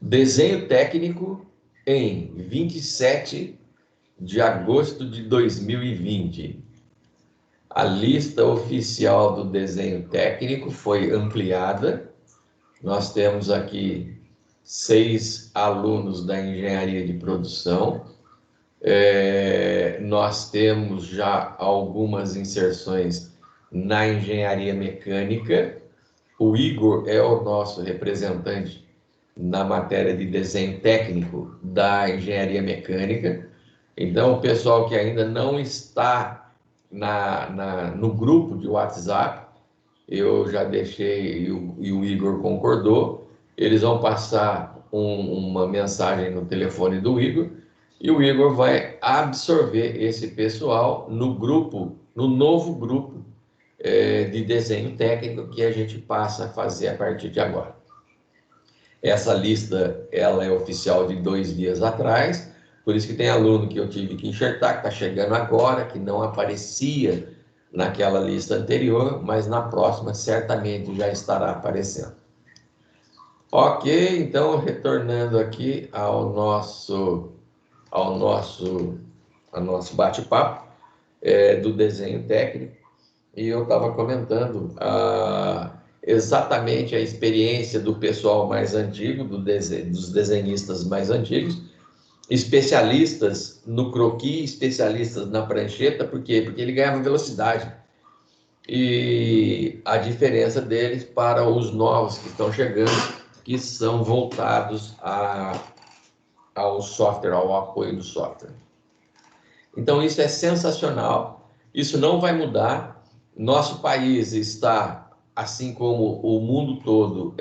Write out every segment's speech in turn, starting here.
Desenho técnico em 27 de agosto de 2020. A lista oficial do desenho técnico foi ampliada. Nós temos aqui 6 alunos da engenharia de produção. Nós temos já algumas inserções na engenharia mecânica. O Igor é o nosso representante na matéria de desenho técnico da engenharia mecânica. Então, o pessoal que ainda não está no grupo de WhatsApp, eu já deixei, e o Igor concordou, eles vão passar uma mensagem no telefone do Igor, e o Igor vai absorver esse pessoal no grupo, no novo grupo de desenho técnico que a gente passa a fazer a partir de agora. Essa lista, ela é oficial de 2 dias atrás, por isso que tem aluno que eu tive que enxertar, que está chegando agora, que não aparecia naquela lista anterior, mas na próxima certamente já estará aparecendo. Ok, então retornando aqui ao nosso bate-papo do desenho técnico, e eu estava comentando exatamente a experiência do pessoal mais antigo, dos desenhistas mais antigos, especialistas no croquis, especialistas na prancheta. Por quê? Porque ele ganhava velocidade. E a diferença deles para os novos que estão chegando, que são voltados ao software, ao apoio do software. Então, isso é sensacional, isso não vai mudar. Nosso país está, assim como o mundo todo,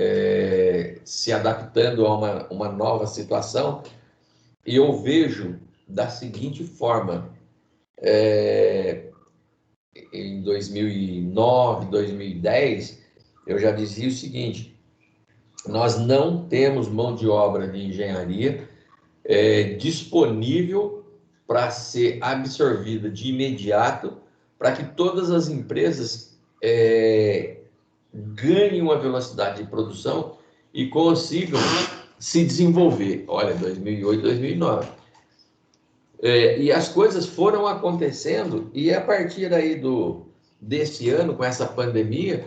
se adaptando a uma nova situação. E eu vejo da seguinte forma: em 2009, 2010, eu já dizia o seguinte: nós não temos mão de obra de engenharia disponível para ser absorvida de imediato, para que todas as empresas ganhem uma velocidade de produção e consigam se desenvolver. Olha, 2008, 2009. E as coisas foram acontecendo, e a partir aí desse ano, com essa pandemia,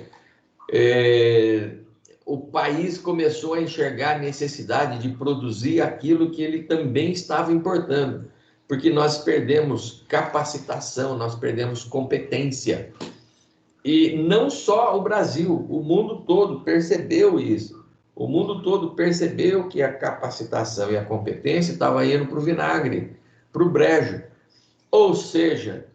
o país começou a enxergar a necessidade de produzir aquilo que ele também estava importando, porque nós perdemos capacitação, nós perdemos competência. E não só o Brasil, o mundo todo percebeu isso. O mundo todo percebeu que a capacitação e a competência estavam indo para o vinagre, para o brejo. Ou seja,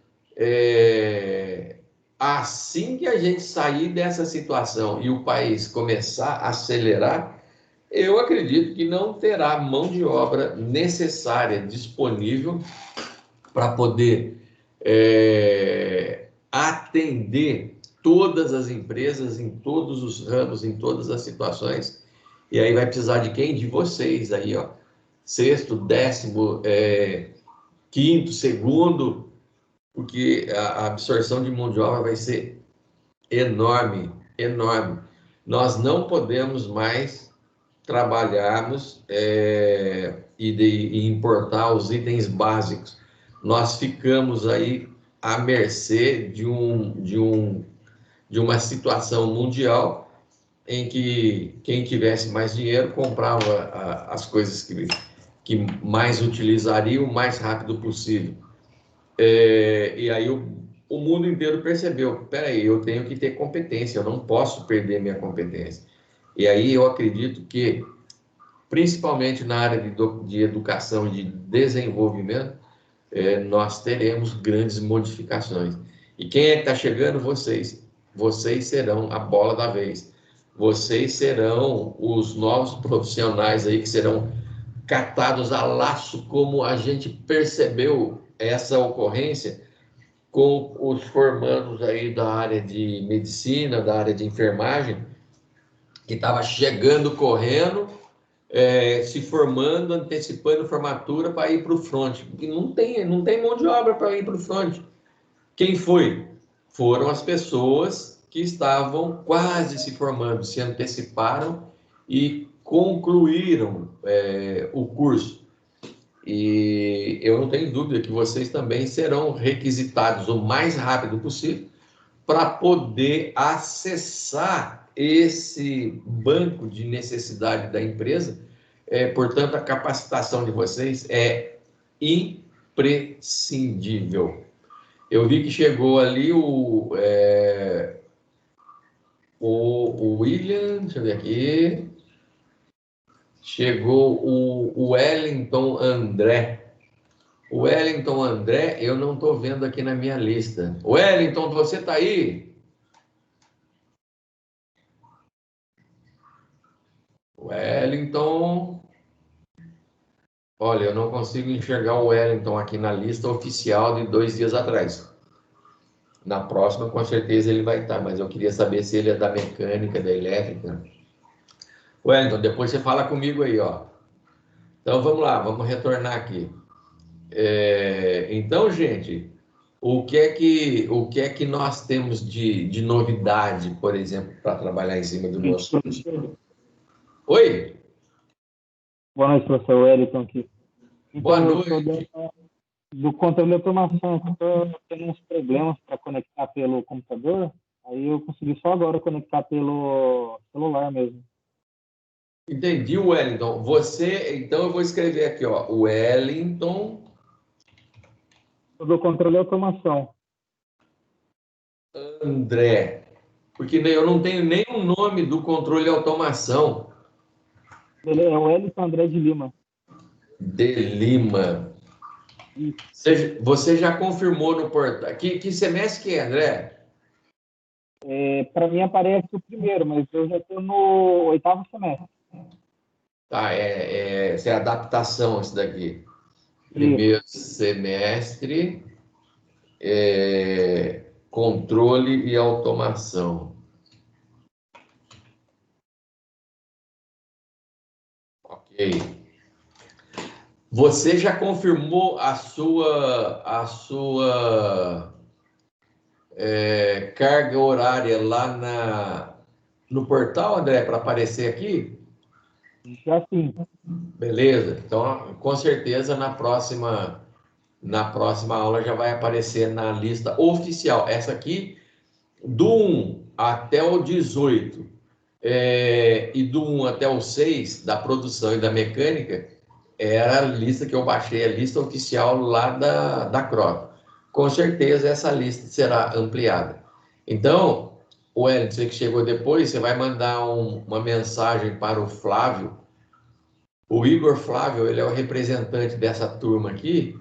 assim que a gente sair dessa situação e o país começar a acelerar, eu acredito que não terá mão de obra necessária disponível para poder atender todas as empresas, em todos os ramos, em todas as situações. E aí vai precisar de quem? De vocês aí, ó. 6º, 10º, 5º, 2º, porque a absorção de mão de obra vai ser enorme, enorme. Nós não podemos mais trabalharmos e importar os itens básicos. Nós ficamos aí à mercê de uma situação mundial em que quem tivesse mais dinheiro comprava as coisas que mais utilizaria o mais rápido possível. E aí o mundo inteiro percebeu: peraí, eu tenho que ter competência, eu não posso perder minha competência. E aí eu acredito que, principalmente na área de educação e de desenvolvimento, nós teremos grandes modificações. E quem é que está chegando? Vocês. Vocês serão a bola da vez. Vocês serão os novos profissionais aí que serão catados a laço, como a gente percebeu essa ocorrência com os formandos aí da área de medicina, da área de enfermagem, que estava chegando correndo, se formando, antecipando formatura para ir para o front. E não tem mão de obra para ir para o front. Quem foi? Foram as pessoas que estavam quase se formando, se anteciparam e concluíram o curso. E eu não tenho dúvida que vocês também serão requisitados o mais rápido possível para poder acessar esse banco de necessidade da empresa. Portanto, a capacitação de vocês é imprescindível. Eu vi que chegou ali o William, deixa eu ver aqui. Chegou o Wellington André. O Wellington André, eu não estou vendo aqui na minha lista. Wellington, você está aí? Wellington. Olha, eu não consigo enxergar o Wellington aqui na lista oficial de 2 dias atrás. Na próxima, com certeza, ele vai estar, mas eu queria saber se ele é da mecânica, da elétrica. Wellington, depois você fala comigo aí, ó. Então, vamos lá, vamos retornar aqui. Então, gente, o que é que nós temos de novidade, por exemplo, para trabalhar em cima do nosso curso? Oi? Boa noite, professor Wellington aqui. Boa noite. Do controle de automação, estou tendo uns problemas para conectar pelo computador, aí eu consegui só agora conectar pelo celular mesmo. Entendi, Wellington. Então eu vou escrever aqui, ó, Wellington. Do controle de automação. André, porque eu não tenho nem o nome do controle de automação. Ele é o Wellington André de Lima. De Lima. Você já confirmou no portal? Que semestre que é, André? Para mim aparece o primeiro, mas eu já estou no 8º semestre. Tá, essa é a adaptação, esse daqui. Primeiro semestre, controle e automação. Ok. Você já confirmou a sua carga horária lá no portal, André, para aparecer aqui? Já sim. Beleza. Então, com certeza, na próxima aula já vai aparecer na lista oficial. Essa aqui, do 1 até o 18, e do 1 até o 6, da produção e da mecânica, era a lista que eu baixei, a lista oficial lá da Croto. Com certeza essa lista será ampliada. Então, o Wellington, você que chegou depois, você vai mandar uma mensagem para o Flávio. O Igor Flávio, ele é o representante dessa turma aqui,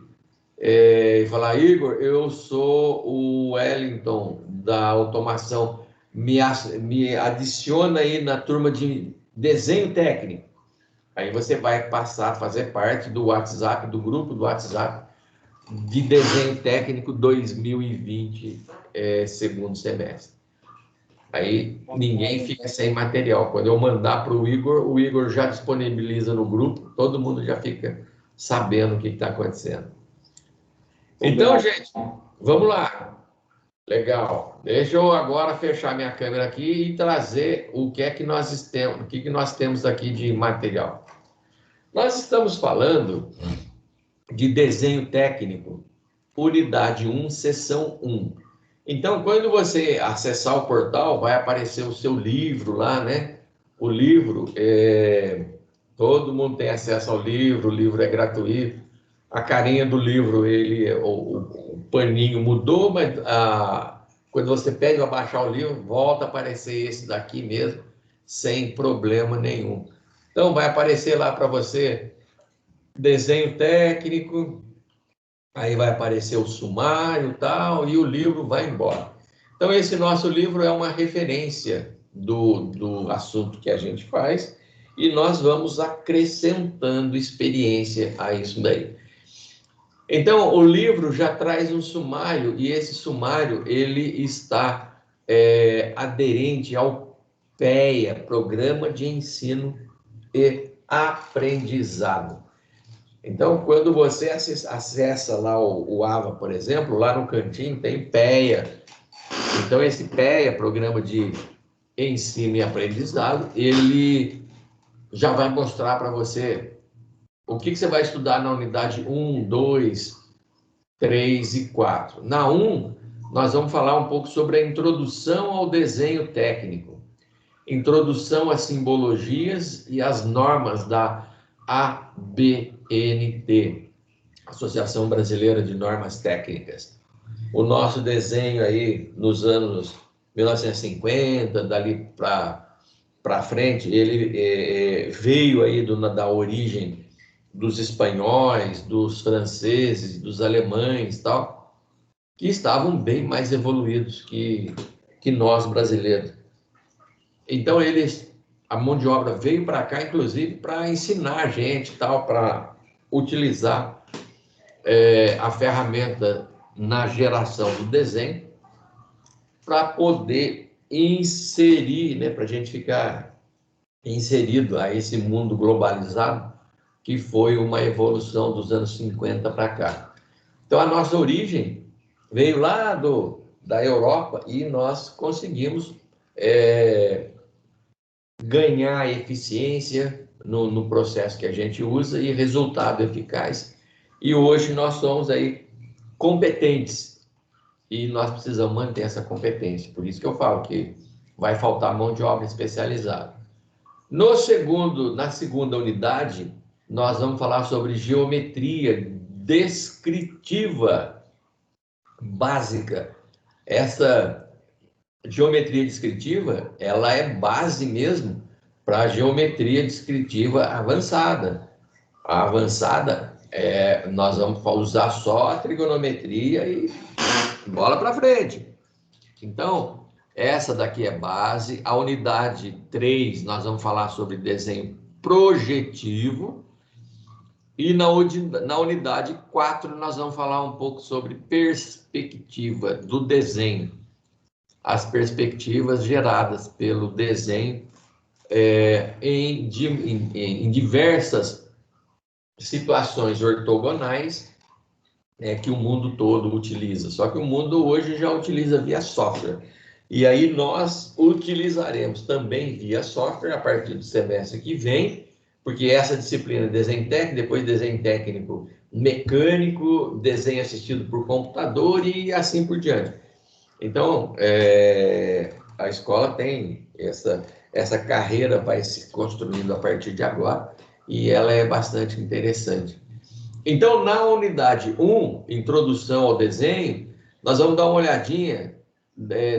e falar: Igor, eu sou o Wellington da automação, me adiciona aí na turma de desenho técnico. Aí você vai passar a fazer parte do WhatsApp, do grupo do WhatsApp de desenho técnico 2020, segundo semestre. Aí ninguém fica sem material. Quando eu mandar para o Igor já disponibiliza no grupo, todo mundo já fica sabendo o que está acontecendo. Então, gente, vamos lá. Legal. Deixa eu agora fechar minha câmera aqui e trazer o que é que nós temos, o que nós temos aqui de material. Nós estamos falando de desenho técnico, unidade 1, seção 1. Então, quando você acessar o portal, vai aparecer o seu livro lá, né? O livro, todo mundo tem acesso ao livro, o livro é gratuito. A carinha do livro, o paninho mudou, mas quando você pede para baixar o livro, volta a aparecer esse daqui mesmo, sem problema nenhum. Então, vai aparecer lá para você desenho técnico, aí vai aparecer o sumário e tal, e o livro vai embora. Então, esse nosso livro é uma referência do assunto que a gente faz, e nós vamos acrescentando experiência a isso daí. Então, o livro já traz um sumário, e esse sumário ele está aderente ao PEA, Programa de Ensino e Aprendizado. Então, quando você acessa lá o AVA, por exemplo, lá no cantinho tem PEA. Então, esse PEA, Programa de Ensino e Aprendizado, ele já vai mostrar para você o que você vai estudar na unidade 1, 2, 3 e 4. Na 1, nós vamos falar um pouco sobre a introdução ao desenho técnico, introdução às simbologias e às normas da ABNT, Associação Brasileira de Normas Técnicas. O nosso desenho aí nos anos 1950, dali para frente, ele veio aí da origem dos espanhóis, dos franceses, dos alemães, tal, que estavam bem mais evoluídos que nós brasileiros. Então a mão de obra veio para cá, inclusive, para ensinar a gente, tal, para utilizar a ferramenta na geração do desenho, para poder inserir, né, para a gente ficar inserido a esse mundo globalizado, que foi uma evolução dos anos 50 para cá. Então, a nossa origem veio lá da Europa e nós conseguimos ganhar eficiência no processo que a gente usa e resultado eficaz. E hoje nós somos aí competentes e nós precisamos manter essa competência. Por isso que eu falo que vai faltar mão de obra especializada. Na segunda unidade, nós vamos falar sobre geometria descritiva básica. Essa geometria descritiva, ela é base mesmo para a geometria descritiva avançada. A avançada, nós vamos usar só a trigonometria e bola para frente. Então, essa daqui é base. A unidade 3, nós vamos falar sobre desenho projetivo. E na unidade 4, nós vamos falar um pouco sobre perspectiva do desenho. As perspectivas geradas pelo desenho em diversas situações ortogonais que o mundo todo utiliza. Só que o mundo hoje já utiliza via software. E aí nós utilizaremos também via software a partir do semestre que vem, porque essa disciplina é desenho técnico, depois desenho técnico mecânico, desenho assistido por computador e assim por diante. Então, a escola tem essa carreira, vai se construindo a partir de agora, e ela é bastante interessante. Então, na unidade 1, Introdução ao Desenho, nós vamos dar uma olhadinha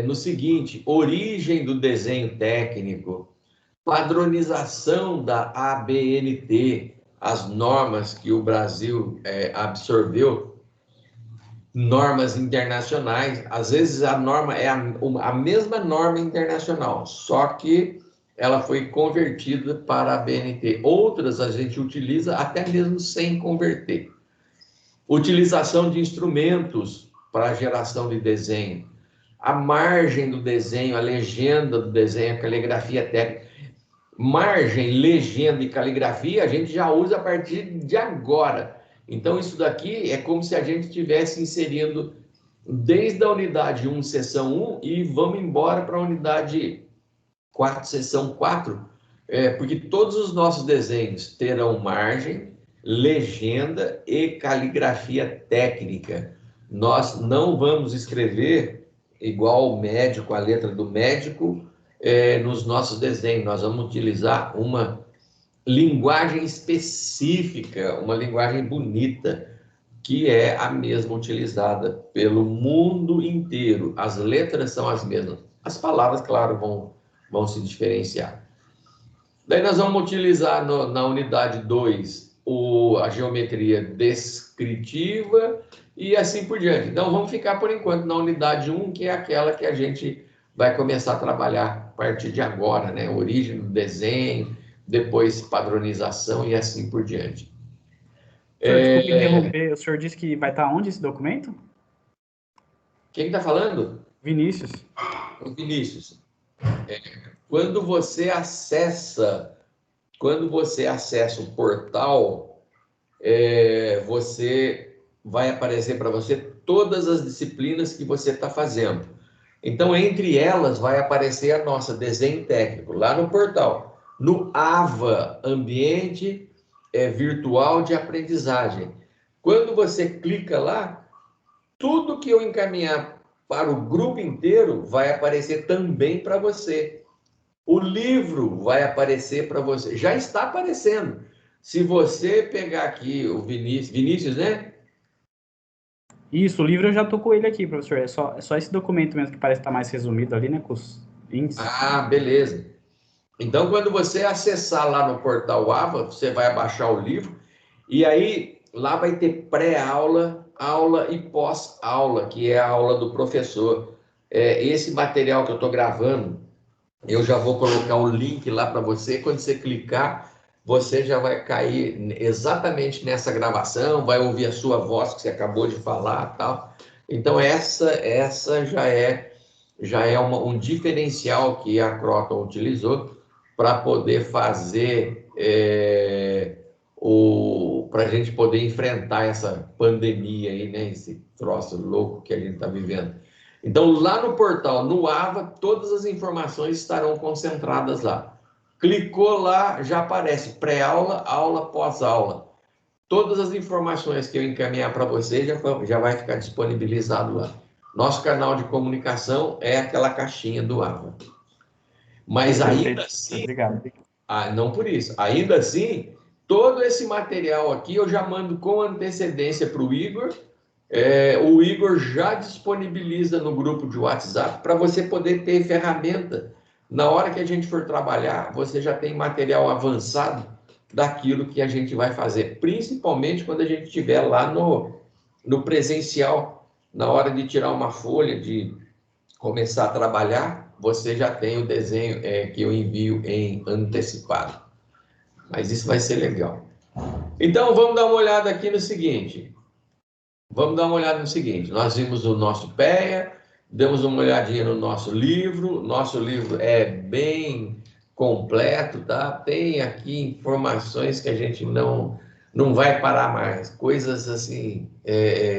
no seguinte: origem do desenho técnico, padronização da ABNT, as normas que o Brasil absorveu, normas internacionais. Às vezes a norma é a mesma norma internacional, só que ela foi convertida para a ABNT. Outras a gente utiliza até mesmo sem converter. Utilização de instrumentos para a geração de desenho, a margem do desenho, a legenda do desenho, a caligrafia técnica. Margem, legenda e caligrafia a gente já usa a partir de agora. Então, isso daqui é como se a gente estivesse inserindo desde a unidade 1, seção 1, e vamos embora para a unidade 4, seção 4, porque todos os nossos desenhos terão margem, legenda e caligrafia técnica. Nós não vamos escrever igual o médico, a letra do médico, nos nossos desenhos. Nós vamos utilizar uma linguagem específica, uma linguagem bonita, que é a mesma utilizada pelo mundo inteiro. As letras são as mesmas. As palavras, claro, vão se diferenciar. Daí nós vamos utilizar na unidade 2 a geometria descritiva e assim por diante. Então, vamos ficar, por enquanto, na unidade 1, que é aquela que a gente vai começar a trabalhar a partir de agora, né? Origem do desenho, depois padronização e assim por diante. Senhor, desculpe interromper, o senhor disse que vai estar onde esse documento? Quem está falando? Vinícius. O Vinícius. Quando você acessa o portal, vai aparecer para você todas as disciplinas que você está fazendo. Então, entre elas, vai aparecer a nossa desenho técnico, lá no portal. no AVA, Ambiente Virtual de Aprendizagem. Quando você clica lá, tudo que eu encaminhar para o grupo inteiro vai aparecer também para você. O livro vai aparecer para você. Já está aparecendo. Se você pegar aqui o Vinícius, né? Isso, o livro eu já tô com ele aqui, professor. É só esse documento mesmo que parece estar mais resumido ali, né? Com os links. Ah, beleza. Então, quando você acessar lá no portal AVA, você vai baixar o livro e aí lá vai ter pré-aula, aula e pós-aula, que é a aula do professor. Esse material que eu estou gravando, eu já vou colocar o link lá para você. Quando você clicar, você já vai cair exatamente nessa gravação, vai ouvir a sua voz que você acabou de falar, tal. Então essa já é um diferencial que a Croton utilizou para poder fazer para a gente poder enfrentar essa pandemia aí, né? Esse troço louco que a gente está vivendo. Então, lá no portal, no AVA, todas as informações estarão concentradas lá. Clicou lá, já aparece pré-aula, aula, pós-aula. Todas as informações que eu encaminhar para você já vai ficar disponibilizado lá. Nosso canal de comunicação é aquela caixinha do AVA. Mas ainda assim, não por isso, ainda assim, todo esse material aqui eu já mando com antecedência para o Igor. O Igor já disponibiliza no grupo de WhatsApp para você poder ter ferramenta. Na hora que a gente for trabalhar, você já tem material avançado daquilo que a gente vai fazer, principalmente quando a gente estiver lá no presencial, na hora de tirar uma folha, de começar a trabalhar, você já tem o desenho que eu envio em antecipado. Mas isso vai ser legal. Então, vamos dar uma olhada aqui no seguinte. Nós vimos o nosso PEA, demos uma olhadinha no nosso livro. Nosso livro é bem completo, tá? Tem aqui informações que a gente não vai parar mais, coisas assim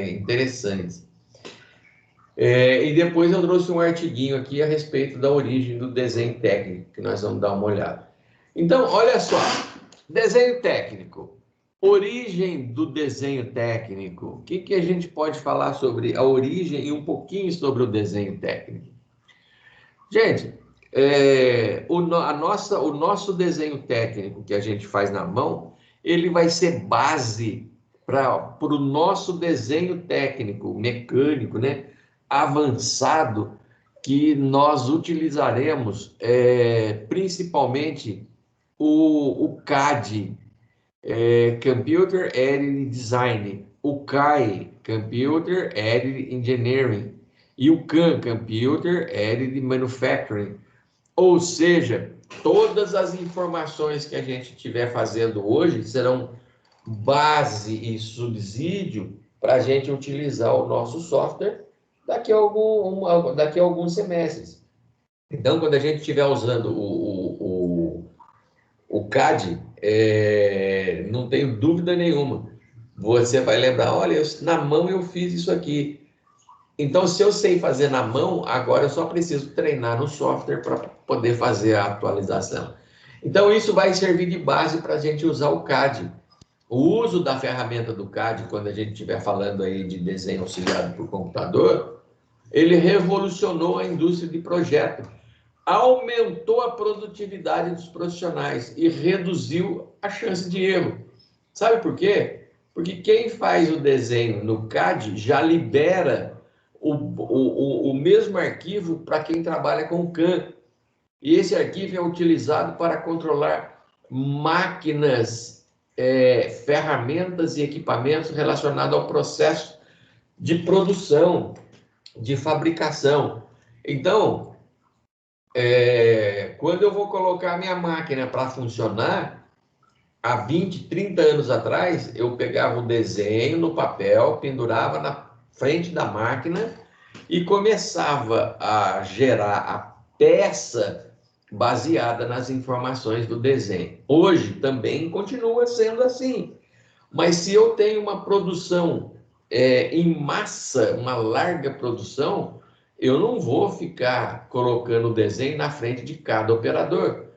interessantes. E depois eu trouxe um artiguinho aqui a respeito da origem do desenho técnico, que nós vamos dar uma olhada. Então, olha só, desenho técnico. Origem do desenho técnico. O que a gente pode falar sobre a origem e um pouquinho sobre o desenho técnico? Gente, o nosso desenho técnico que a gente faz na mão, ele vai ser base para o nosso desenho técnico, mecânico, né? Avançado, que nós utilizaremos principalmente o CAD, Computer Aided Design, o CAE, Computer Aided Engineering, e o CAM, Computer Aided Manufacturing. Ou seja, todas as informações que a gente estiver fazendo hoje serão base e subsídio para a gente utilizar o nosso software daqui a alguns semestres. Então, quando a gente estiver usando o CAD, não tenho dúvida nenhuma, você vai lembrar, olha, na mão eu fiz isso aqui. Então, se eu sei fazer na mão, agora eu só preciso treinar no software para poder fazer a atualização. Então, isso vai servir de base para a gente usar o CAD. O uso da ferramenta do CAD, quando a gente estiver falando aí de desenho auxiliado por computador, ele revolucionou a indústria de projeto, aumentou a produtividade dos profissionais e reduziu a chance de erro. Sabe por quê? Porque quem faz o desenho no CAD já libera o mesmo arquivo para quem trabalha com CAM. E esse arquivo é utilizado para controlar máquinas, ferramentas e equipamentos relacionados ao processo de produção, de fabricação. Então, quando eu vou colocar a minha máquina para funcionar, há 20, 30 anos atrás, eu pegava o desenho no papel, pendurava na frente da máquina e começava a gerar a peça baseada nas informações do desenho. Hoje também continua sendo assim, mas se eu tenho uma produção em massa, uma larga produção, eu não vou ficar colocando o desenho na frente de cada operador.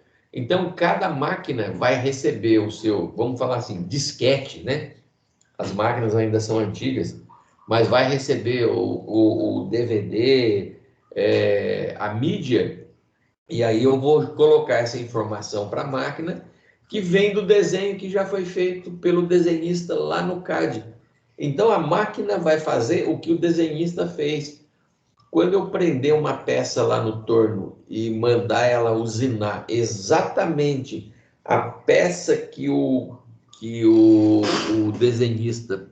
Então, cada máquina vai receber o seu, vamos falar assim, disquete, né? As máquinas ainda são antigas, mas vai receber o DVD, a mídia, e aí eu vou colocar essa informação para a máquina, que vem do desenho que já foi feito pelo desenhista lá no CAD. Então, a máquina vai fazer o que o desenhista fez. Quando eu prender uma peça lá no torno e mandar ela usinar exatamente a peça que o desenhista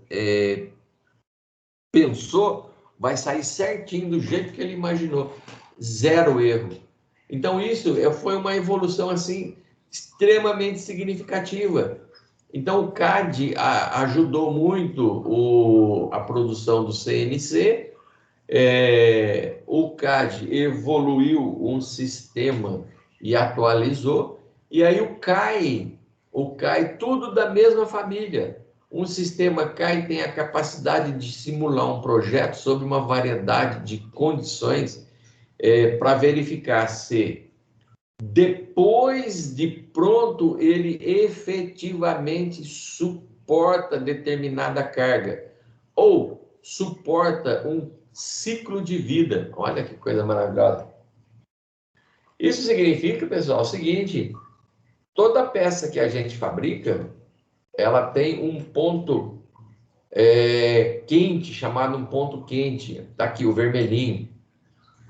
pensou, vai sair certinho do jeito que ele imaginou. Zero erro. Então, isso foi uma evolução assim extremamente significativa. Então, o CAD ajudou muito a produção do CNC. O CAD evoluiu um sistema e atualizou, e aí o CAI, tudo da mesma família. Um sistema CAI tem a capacidade de simular um projeto sob uma variedade de condições para verificar se, depois de pronto, ele efetivamente suporta determinada carga, ou suporta um ciclo de vida. Olha que coisa maravilhosa. Isso significa, pessoal, o seguinte: toda peça que a gente fabrica, ela tem um ponto quente, chamado um ponto quente. Está aqui o vermelhinho.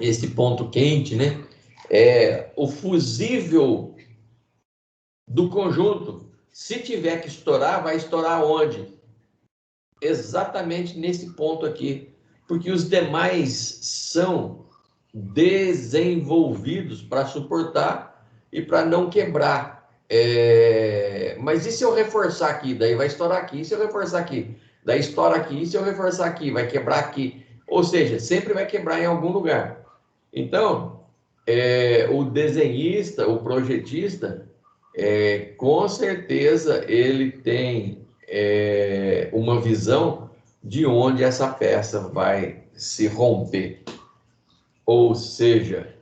Esse ponto quente, né? É o fusível do conjunto. Se tiver que estourar, vai estourar onde? Exatamente nesse ponto aqui. Porque os demais são desenvolvidos para suportar e para não quebrar. Mas e se eu reforçar aqui? Daí vai estourar aqui. E se eu reforçar aqui? Daí estoura aqui. E se eu reforçar aqui? Vai quebrar aqui. Ou seja, sempre vai quebrar em algum lugar. Então, o desenhista, o projetista, com certeza ele tem uma visão de onde essa peça vai se romper. Ou seja,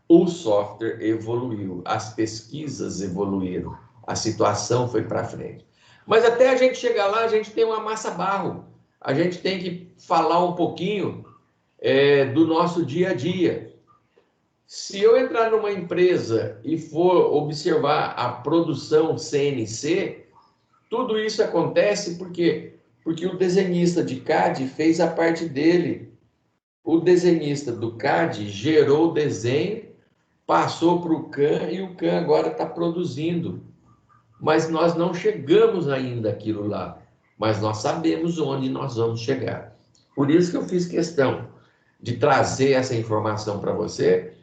o software evoluiu, as pesquisas evoluíram, a situação foi para frente. Mas até a gente chegar lá, a gente tem uma massa-barro. A gente tem que falar um pouquinho do nosso dia a dia. Se eu entrar numa empresa e for observar a produção CNC, tudo isso acontece porque o desenhista de CAD fez a parte dele. O desenhista do CAD gerou o desenho, passou para o CAM e o CAM agora está produzindo. Mas nós não chegamos ainda àquilo lá. Mas nós sabemos onde nós vamos chegar. Por isso que eu fiz questão de trazer essa informação para você,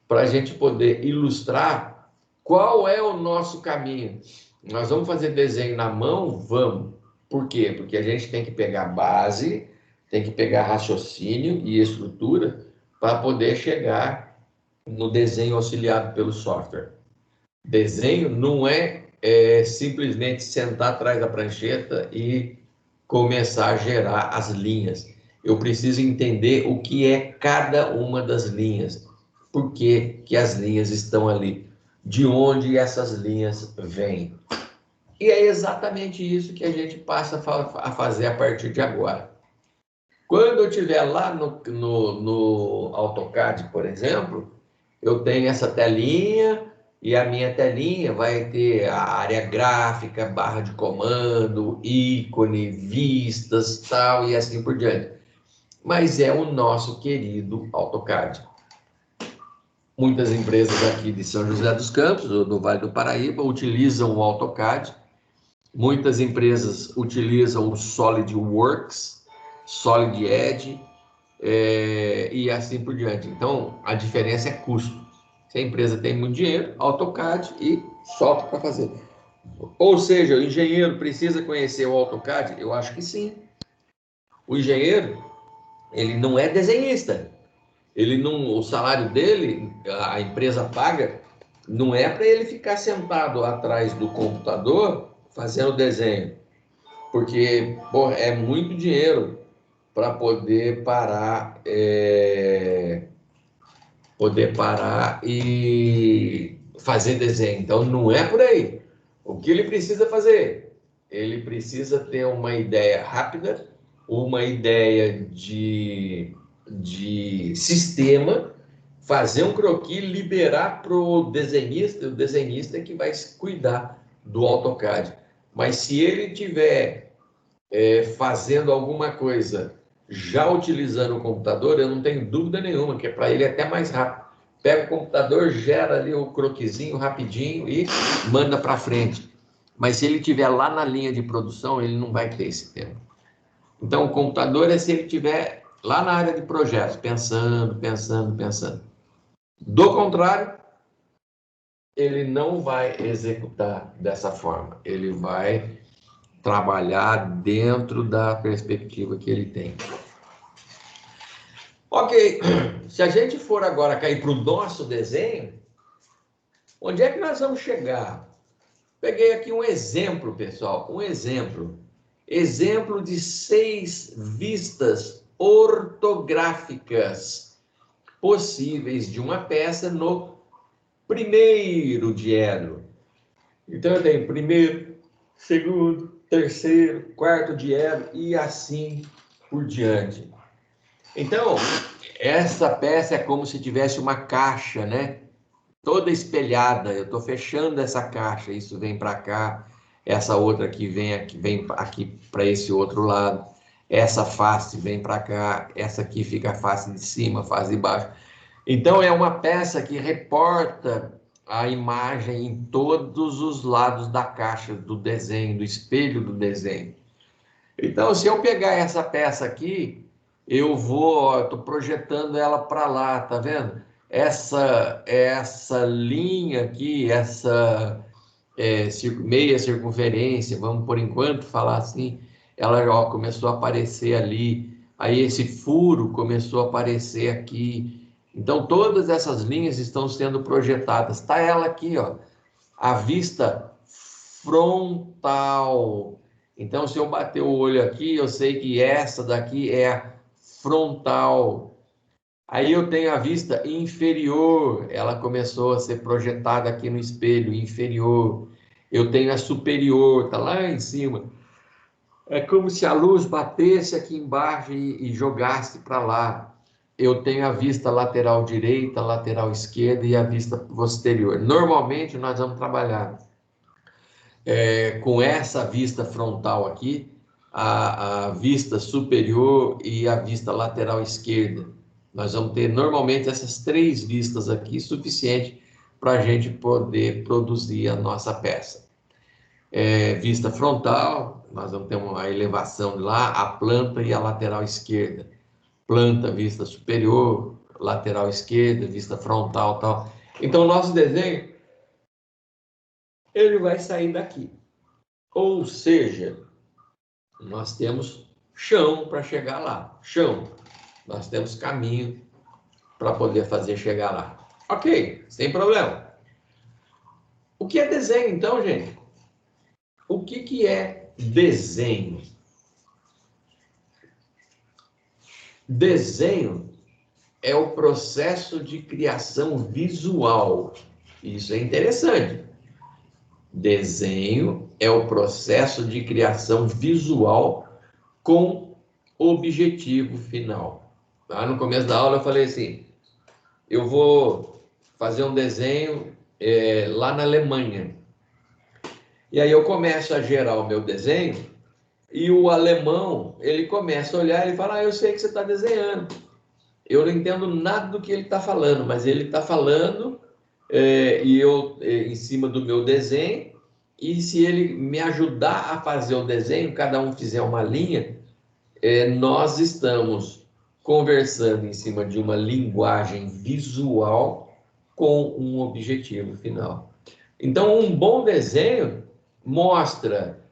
para a gente poder ilustrar qual é o nosso caminho. Nós vamos fazer desenho na mão? Vamos. Por quê? Porque a gente tem que pegar base, tem que pegar raciocínio e estrutura para poder chegar no desenho auxiliado pelo software. Desenho não é simplesmente sentar atrás da prancheta e começar a gerar as linhas. Eu preciso entender o que é cada uma das linhas. Por que as linhas estão ali? De onde essas linhas vêm? E é exatamente isso que a gente passa a fazer a partir de agora. Quando eu estiver lá no AutoCAD, por exemplo, eu tenho essa telinha, e a minha telinha vai ter a área gráfica, barra de comando, ícone, vistas, tal, e assim por diante. Mas é o nosso querido AutoCAD. Muitas empresas aqui de São José dos Campos, ou do Vale do Paraíba, utilizam o AutoCAD. Muitas empresas utilizam o SolidWorks, Solid Edge, e assim por diante. Então, a diferença é custo. Se a empresa tem muito dinheiro, AutoCAD e software para fazer. Ou seja, o engenheiro precisa conhecer o AutoCAD? Eu acho que sim. O engenheiro, ele não é desenhista. Ele não, o salário dele, a empresa paga, não é para ele ficar sentado atrás do computador fazendo desenho, porque é muito dinheiro para poder parar e fazer desenho. Então, não é por aí. O que ele precisa fazer? Ele precisa ter uma ideia rápida, uma ideia de sistema, fazer um croquis, liberar para o desenhista que vai cuidar do AutoCAD. Mas se ele tiver fazendo alguma coisa já utilizando o computador, eu não tenho dúvida nenhuma que para ele é até mais rápido. Pega o computador, gera ali o croquisinho rapidinho e manda para frente. Mas se ele estiver lá na linha de produção, ele não vai ter esse tempo. Então, o computador é se ele estiver lá na área de projetos, pensando. Do contrário, ele não vai executar dessa forma. Ele vai trabalhar dentro da perspectiva que ele tem. Ok, se a gente for agora cair para o nosso desenho, onde é que nós vamos chegar? Peguei aqui um exemplo, pessoal, um exemplo. Exemplo de 6 vistas ortográficas possíveis de uma peça no primeiro diedro. Então, eu tenho primeiro, segundo, terceiro, quarto diedro e assim por diante. Então, essa peça é como se tivesse uma caixa, né? Toda espelhada. Eu estou fechando essa caixa, isso vem para cá, essa outra aqui vem aqui para esse outro lado, essa face vem para cá, essa aqui fica a face de cima, face de baixo. Então, é uma peça que reporta a imagem em todos os lados da caixa do desenho, do espelho do desenho. Então, se eu pegar essa peça aqui, eu estou projetando ela para lá, tá vendo? Essa linha aqui, essa meia circunferência, vamos por enquanto falar assim, ela ó, começou a aparecer ali, aí esse furo começou a aparecer aqui. Então, todas essas linhas estão sendo projetadas. Está ela aqui, ó, a vista frontal. Então, se eu bater o olho aqui, eu sei que essa daqui é a frontal. Aí eu tenho a vista inferior, ela começou a ser projetada aqui no espelho, inferior. Eu tenho a superior, tá lá em cima. É como se a luz batesse aqui embaixo e jogasse para lá. Eu tenho a vista lateral direita, lateral esquerda e a vista posterior. Normalmente nós vamos trabalhar com essa vista frontal aqui, a vista superior e a vista lateral esquerda. Nós vamos ter normalmente essas 3 vistas aqui, suficiente para a gente poder produzir a nossa peça. Vista frontal, nós vamos ter uma elevação de lá, a planta e a lateral esquerda. Planta, vista superior, lateral esquerda, vista frontal, tal. Então, o nosso desenho, ele vai sair daqui. Ou seja, nós temos chão para chegar lá. Chão. Nós temos caminho para poder fazer chegar lá. Ok, sem problema. O que é desenho, então, gente? O que é desenho? Desenho é o processo de criação visual. Isso é interessante. Desenho é o processo de criação visual com objetivo final. Lá no começo da aula eu falei assim, eu vou fazer um desenho lá na Alemanha. E aí eu começo a gerar o meu desenho e o alemão, ele começa a olhar e fala, eu sei que você está desenhando. Eu não entendo nada do que ele está falando, mas ele está falando e eu em cima do meu desenho, e se ele me ajudar a fazer o desenho, cada um fizer uma linha, nós estamos conversando em cima de uma linguagem visual com um objetivo final. Então, um bom desenho mostra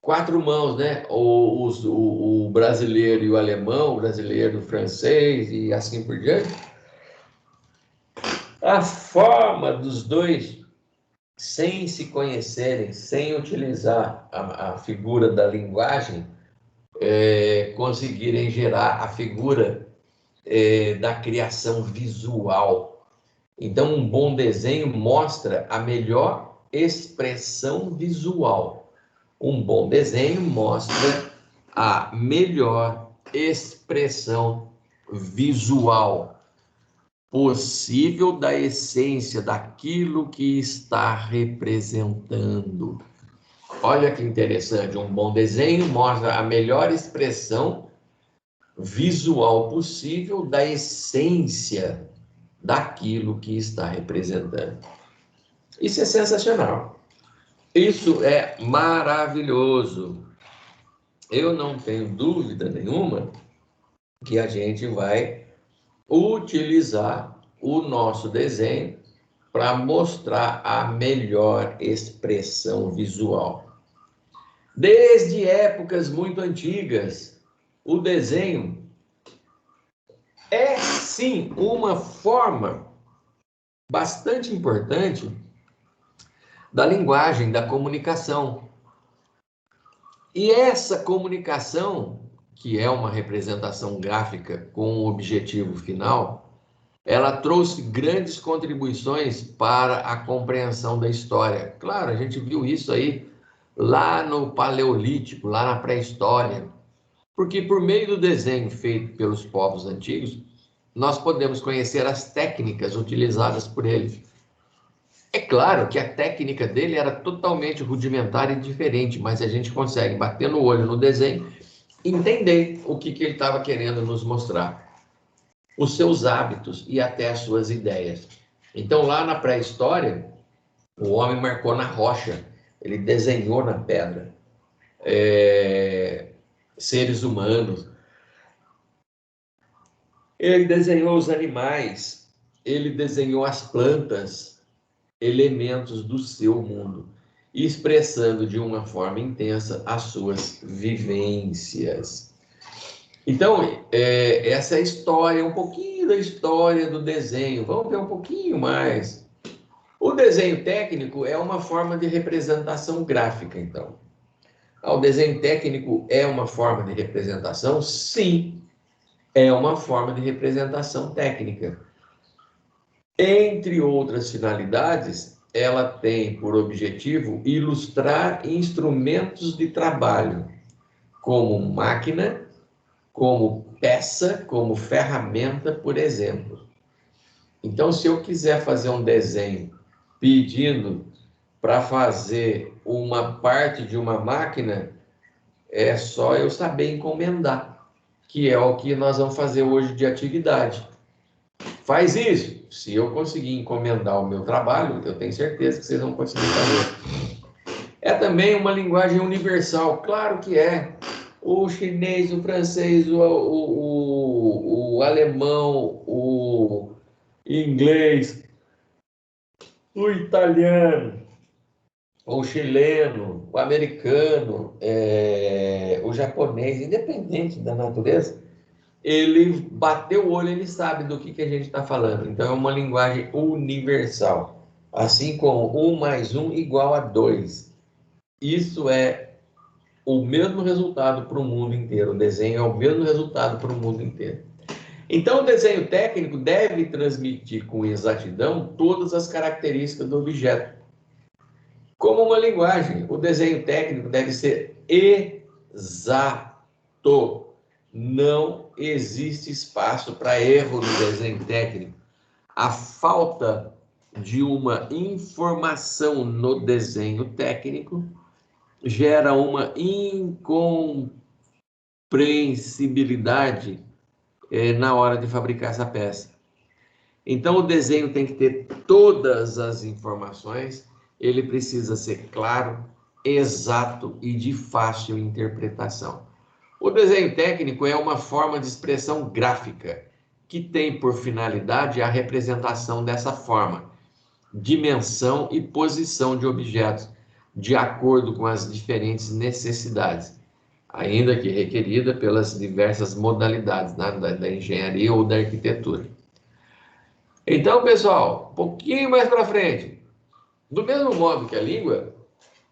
4 mãos, né? O brasileiro e o alemão, o brasileiro e o francês e assim por diante. A forma dos dois, sem se conhecerem, sem utilizar a figura da linguagem, conseguirem gerar a figura da criação visual. Então, um bom desenho mostra a melhor expressão visual. Um bom desenho mostra a melhor expressão visual possível da essência daquilo que está representando. Olha que interessante, um bom desenho mostra a melhor expressão visual possível da essência daquilo que está representando. Isso é sensacional. Isso é maravilhoso. Eu não tenho dúvida nenhuma que a gente vai utilizar o nosso desenho para mostrar a melhor expressão visual. Desde épocas muito antigas, o desenho é sim uma forma bastante importante da linguagem, da comunicação. E essa comunicação, que é uma representação gráfica com o objetivo final, ela trouxe grandes contribuições para a compreensão da história. Claro, a gente viu isso aí lá no Paleolítico, lá na pré-história, porque por meio do desenho feito pelos povos antigos, nós podemos conhecer as técnicas utilizadas por eles. É claro que a técnica dele era totalmente rudimentar e diferente, mas a gente consegue, bater no olho no desenho, entender o que ele estava querendo nos mostrar. Os seus hábitos e até as suas ideias. Então, lá na pré-história, o homem marcou na rocha, ele desenhou na pedra seres humanos, ele desenhou os animais, ele desenhou as plantas, elementos do seu mundo, expressando de uma forma intensa as suas vivências. Então, essa é a história, um pouquinho da história do desenho. Vamos ver um pouquinho mais. O desenho técnico é uma forma de representação gráfica, então. O desenho técnico é uma forma de representação? Sim, é uma forma de representação técnica. Entre outras finalidades, ela tem por objetivo ilustrar instrumentos de trabalho, como máquina, como peça, como ferramenta, por exemplo. Então, se eu quiser fazer um desenho pedindo para fazer uma parte de uma máquina, é só eu saber encomendar, que é o que nós vamos fazer hoje de atividade. Faz isso. Se eu conseguir encomendar o meu trabalho, eu tenho certeza que vocês vão conseguir fazer. É também uma linguagem universal, claro que é. O chinês, o francês, o alemão, o inglês, o italiano, o chileno, o americano, o japonês, independente da natureza, ele bateu o olho, ele sabe do que a gente está falando. Então, é uma linguagem universal. Assim como 1 mais 1 igual a 2. Isso é o mesmo resultado para o mundo inteiro. O desenho é o mesmo resultado para o mundo inteiro. Então, o desenho técnico deve transmitir com exatidão todas as características do objeto. Como uma linguagem, o desenho técnico deve ser exato. Não existe espaço para erro no desenho técnico. A falta de uma informação no desenho técnico gera uma incompreensibilidade na hora de fabricar essa peça. Então, o desenho tem que ter todas as informações, ele precisa ser claro, exato e de fácil interpretação. O desenho técnico é uma forma de expressão gráfica que tem por finalidade a representação dessa forma, dimensão e posição de objetos, de acordo com as diferentes necessidades, ainda que requerida pelas diversas modalidades da engenharia ou da arquitetura. Então, pessoal, um pouquinho mais para frente, do mesmo modo que a língua,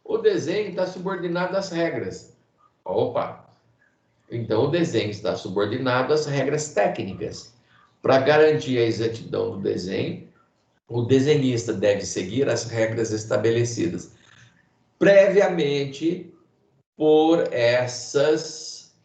o desenho está subordinado às regras. Opa! Então, o desenho está subordinado às regras técnicas. Para garantir a exatidão do desenho, o desenhista deve seguir as regras estabelecidas previamente por essas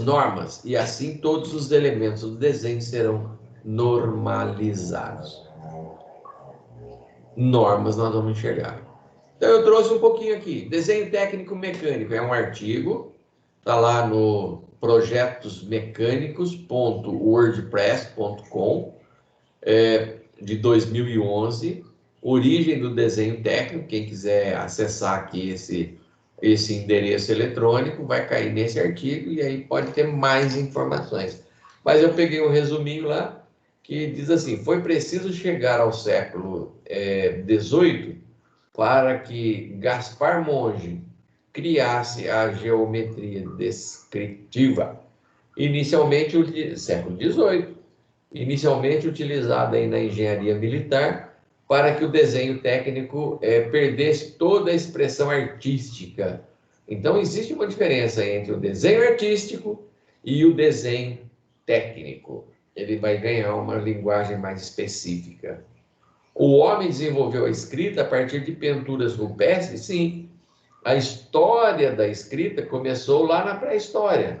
normas, e assim todos os elementos do desenho serão normalizados. Normas nós vamos enxergar. Então eu trouxe um pouquinho aqui. Desenho técnico mecânico é um artigo, está lá no projetosmecânicos.wordpress.com, de 2011. Origem do desenho técnico, quem quiser acessar aqui esse endereço eletrônico, vai cair nesse artigo e aí pode ter mais informações. Mas eu peguei um resuminho lá, que diz assim: foi preciso chegar ao século XVIII para que Gaspar Monge criasse a geometria descritiva, século XVIII, inicialmente utilizada aí na engenharia militar, para que o desenho técnico perdesse toda a expressão artística. Então, existe uma diferença entre o desenho artístico e o desenho técnico. Ele vai ganhar uma linguagem mais específica. O homem desenvolveu a escrita a partir de pinturas rupestres? Sim. A história da escrita começou lá na pré-história.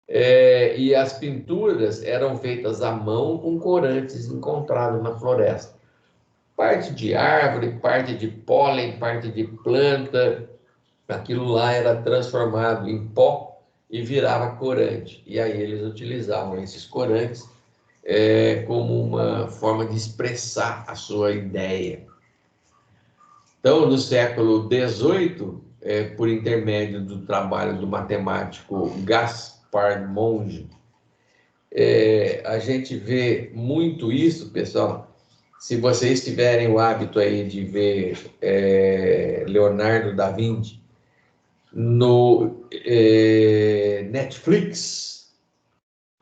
E as pinturas eram feitas à mão com corantes encontrados na floresta. Parte de árvore, parte de pólen, parte de planta, aquilo lá era transformado em pó e virava corante. E aí eles utilizavam esses corantes como uma forma de expressar a sua ideia. Então, no século XVIII, por intermédio do trabalho do matemático Gaspar Monge, a gente vê muito isso, pessoal. Se vocês tiverem o hábito aí de ver Leonardo da Vinci no Netflix,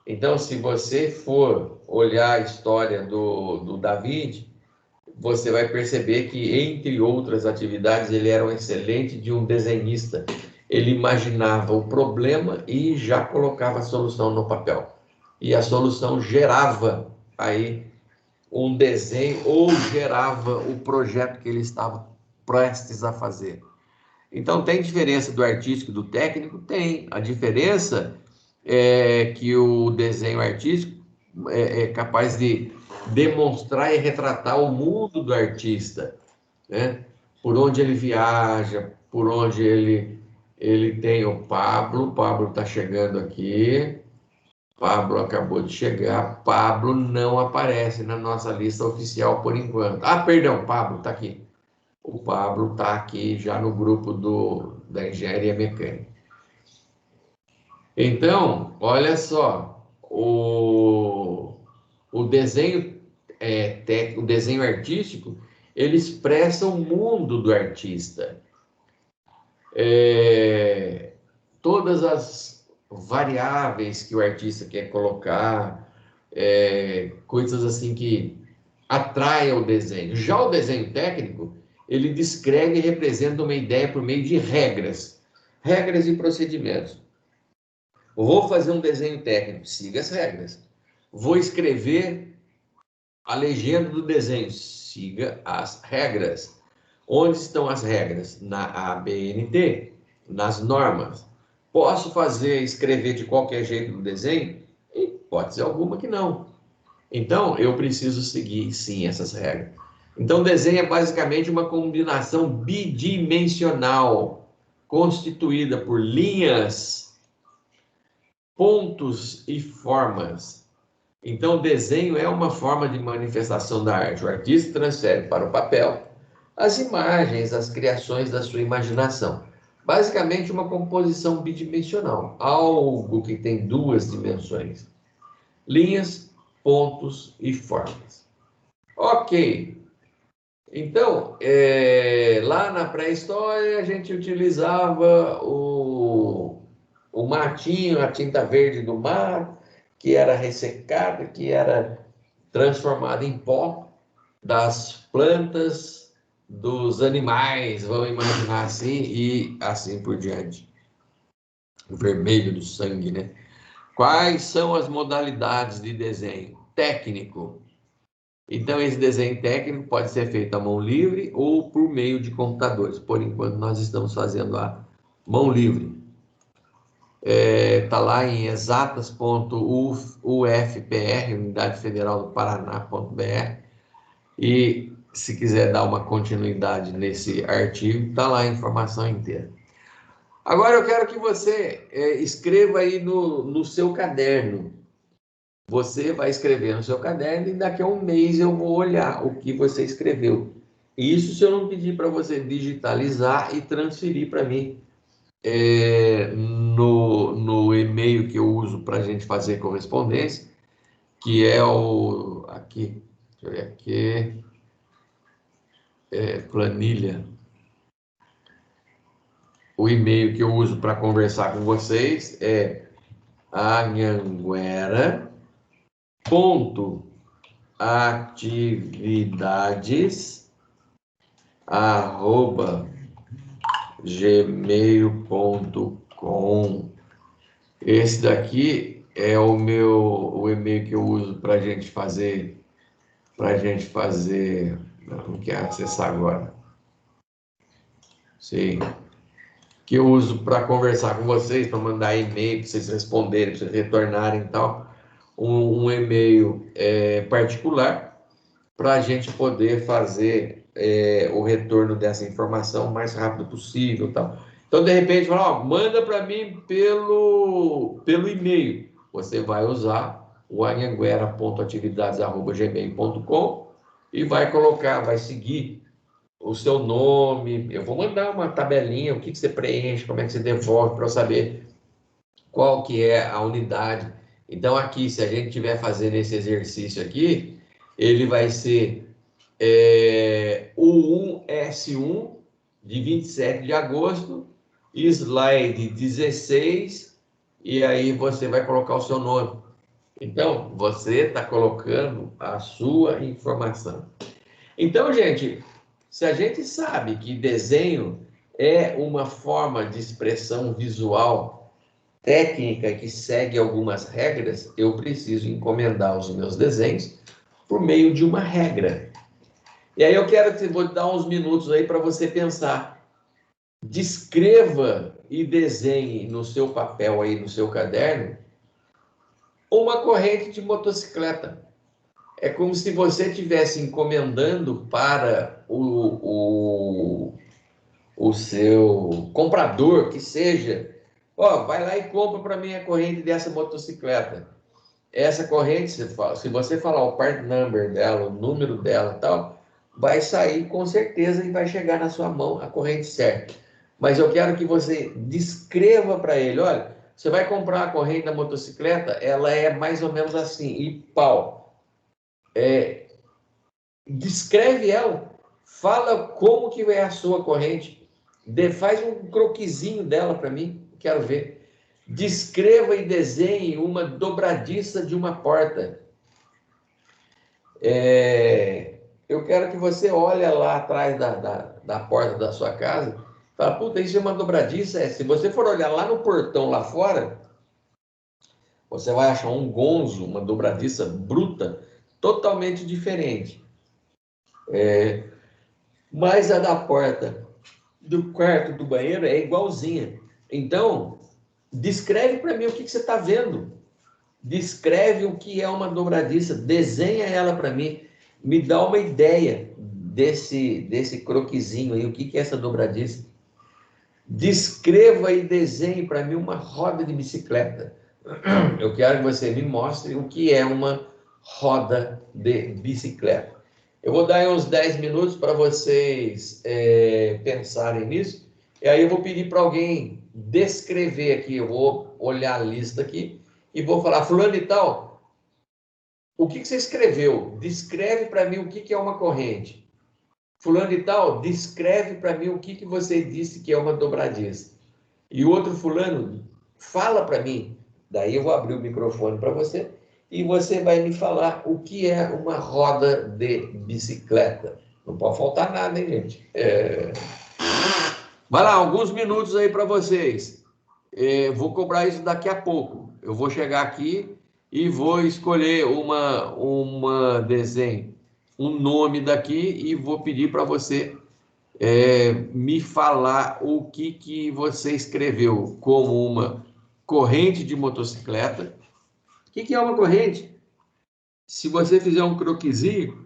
então, se você for olhar a história do Da Vinci, você vai perceber que, entre outras atividades, ele era um excelente de um desenhista. Ele imaginava o problema e já colocava a solução no papel. E a solução gerava aí um desenho ou gerava o projeto que ele estava prestes a fazer. Então, tem diferença do artístico e do técnico? Tem. A diferença é que o desenho artístico é capaz de demonstrar e retratar o mundo do artista, né? Por onde ele viaja, por onde ele tem o Pablo. O Pablo está chegando aqui. Pablo acabou de chegar. Pablo não aparece na nossa lista oficial por enquanto. Ah, perdão, Pablo está aqui. O Pablo está aqui já no grupo da engenharia mecânica. Então, olha só, o desenho o desenho artístico, ele expressa o mundo do artista. Todas as variáveis que o artista quer colocar, coisas assim que atraem o desenho. Já o desenho técnico, ele descreve e representa uma ideia por meio de regras e procedimentos. Vou fazer um desenho técnico, siga as regras. Vou escrever a legenda do desenho, siga as regras. Onde estão as regras? Na ABNT, nas normas. Posso escrever de qualquer jeito no desenho? Hipótese alguma que não. Então, eu preciso seguir, sim, essas regras. Então, o desenho é basicamente uma combinação bidimensional, constituída por linhas, pontos e formas. Então, o desenho é uma forma de manifestação da arte. O artista transfere para o papel as imagens, as criações da sua imaginação. Basicamente, uma composição bidimensional, algo que tem duas dimensões: linhas, pontos e formas. Ok. Então, lá na pré-história, a gente utilizava o matinho, a tinta verde do mar, que era ressecada, que era transformada em pó das plantas, dos animais, vamos imaginar assim, e assim por diante. o vermelho do sangue, né? Quais são as modalidades de desenho? Técnico. Então, esse desenho técnico pode ser feito à mão livre ou por meio de computadores. Por enquanto, nós estamos fazendo a mão livre. Está lá em exatas.ufpr, Unidade Federal do Paraná.br. E se quiser dar uma continuidade nesse artigo, está lá a informação inteira. Agora eu quero que você escreva aí no seu caderno. Você vai escrever no seu caderno e daqui a um mês eu vou olhar o que você escreveu. Isso se eu não pedir para você digitalizar e transferir para mim no e-mail que eu uso para a gente fazer correspondência, que é o... Aqui, deixa eu ver aqui... planilha. O e-mail que eu uso para conversar com vocês é anhanguera.atividades@gmail.com. Esse daqui é o e-mail que eu uso para a gente fazer, não quero acessar agora. Sim. Que eu uso para conversar com vocês, para mandar e-mail, para vocês responderem, para vocês retornarem e tal. Um e-mail particular, para a gente poder fazer o retorno dessa informação o mais rápido possível e tal. Então, de repente, fala, manda para mim pelo e-mail. Você vai usar o anhanguera.atividades@gmail.com e vai seguir o seu nome. Eu vou mandar uma tabelinha, o que você preenche, como é que você devolve, para eu saber qual que é a unidade. Então, aqui, se a gente estiver fazendo esse exercício aqui, ele vai ser o 1S1, de 27 de agosto, slide 16, e aí você vai colocar o seu nome. Então, você está colocando a sua informação. Então, gente, se a gente sabe que desenho é uma forma de expressão visual técnica que segue algumas regras, eu preciso encomendar os meus desenhos por meio de uma regra. E aí vou dar uns minutos aí para você pensar. Descreva e desenhe no seu papel aí, no seu caderno, uma corrente de motocicleta. É como se você estivesse encomendando para o seu comprador, que seja, vai lá e compra para mim a corrente dessa motocicleta. Essa corrente, se você falar o part number dela, o número dela e tal, vai sair com certeza e vai chegar na sua mão a corrente certa. Mas eu quero que você descreva para ele, olha, você vai comprar a corrente da motocicleta, ela é mais ou menos assim, e pau. Descreve ela, fala como que é a sua corrente, faz um croquisinho dela para mim, quero ver. Descreva e desenhe uma dobradiça de uma porta. Eu quero que você olhe lá atrás da porta da sua casa, fala, puta, isso é uma dobradiça. Se você for olhar lá no portão lá fora, você vai achar um gonzo, uma dobradiça bruta, totalmente diferente. Mas a da porta do quarto do banheiro é igualzinha. Então, descreve para mim o que você está vendo. Descreve o que é uma dobradiça, desenha ela para mim, me dá uma ideia desse croquisinho aí, o que é essa dobradiça. Descreva e desenhe para mim uma roda de bicicleta. Eu quero que você me mostre o que é uma roda de bicicleta. Eu vou dar aí uns 10 minutos para vocês pensarem nisso, e aí eu vou pedir para alguém descrever aqui, eu vou olhar a lista aqui, e vou falar, fulano e tal, o que você escreveu? Descreve para mim o que é uma corrente. Fulano e tal, descreve para mim o que você disse que é uma dobradiça. E o outro fulano, fala para mim. Daí eu vou abrir o microfone para você e você vai me falar o que é uma roda de bicicleta. Não pode faltar nada, hein, gente? Vai lá, alguns minutos aí para vocês. vou cobrar isso daqui a pouco. Eu vou chegar aqui e vou escolher uma desenho, um nome daqui e vou pedir para você me falar o que você escreveu como uma corrente de motocicleta. O que é uma corrente? Se você fizer um croquisinho,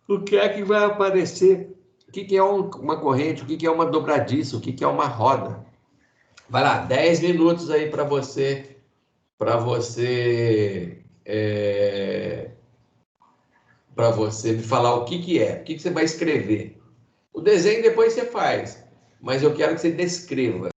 o que é que vai aparecer? O que é uma corrente? O que é uma dobradiça? O que é uma roda? Vai lá, 10 minutos aí para você me falar o que você vai escrever. O desenho depois você faz, mas eu quero que você descreva.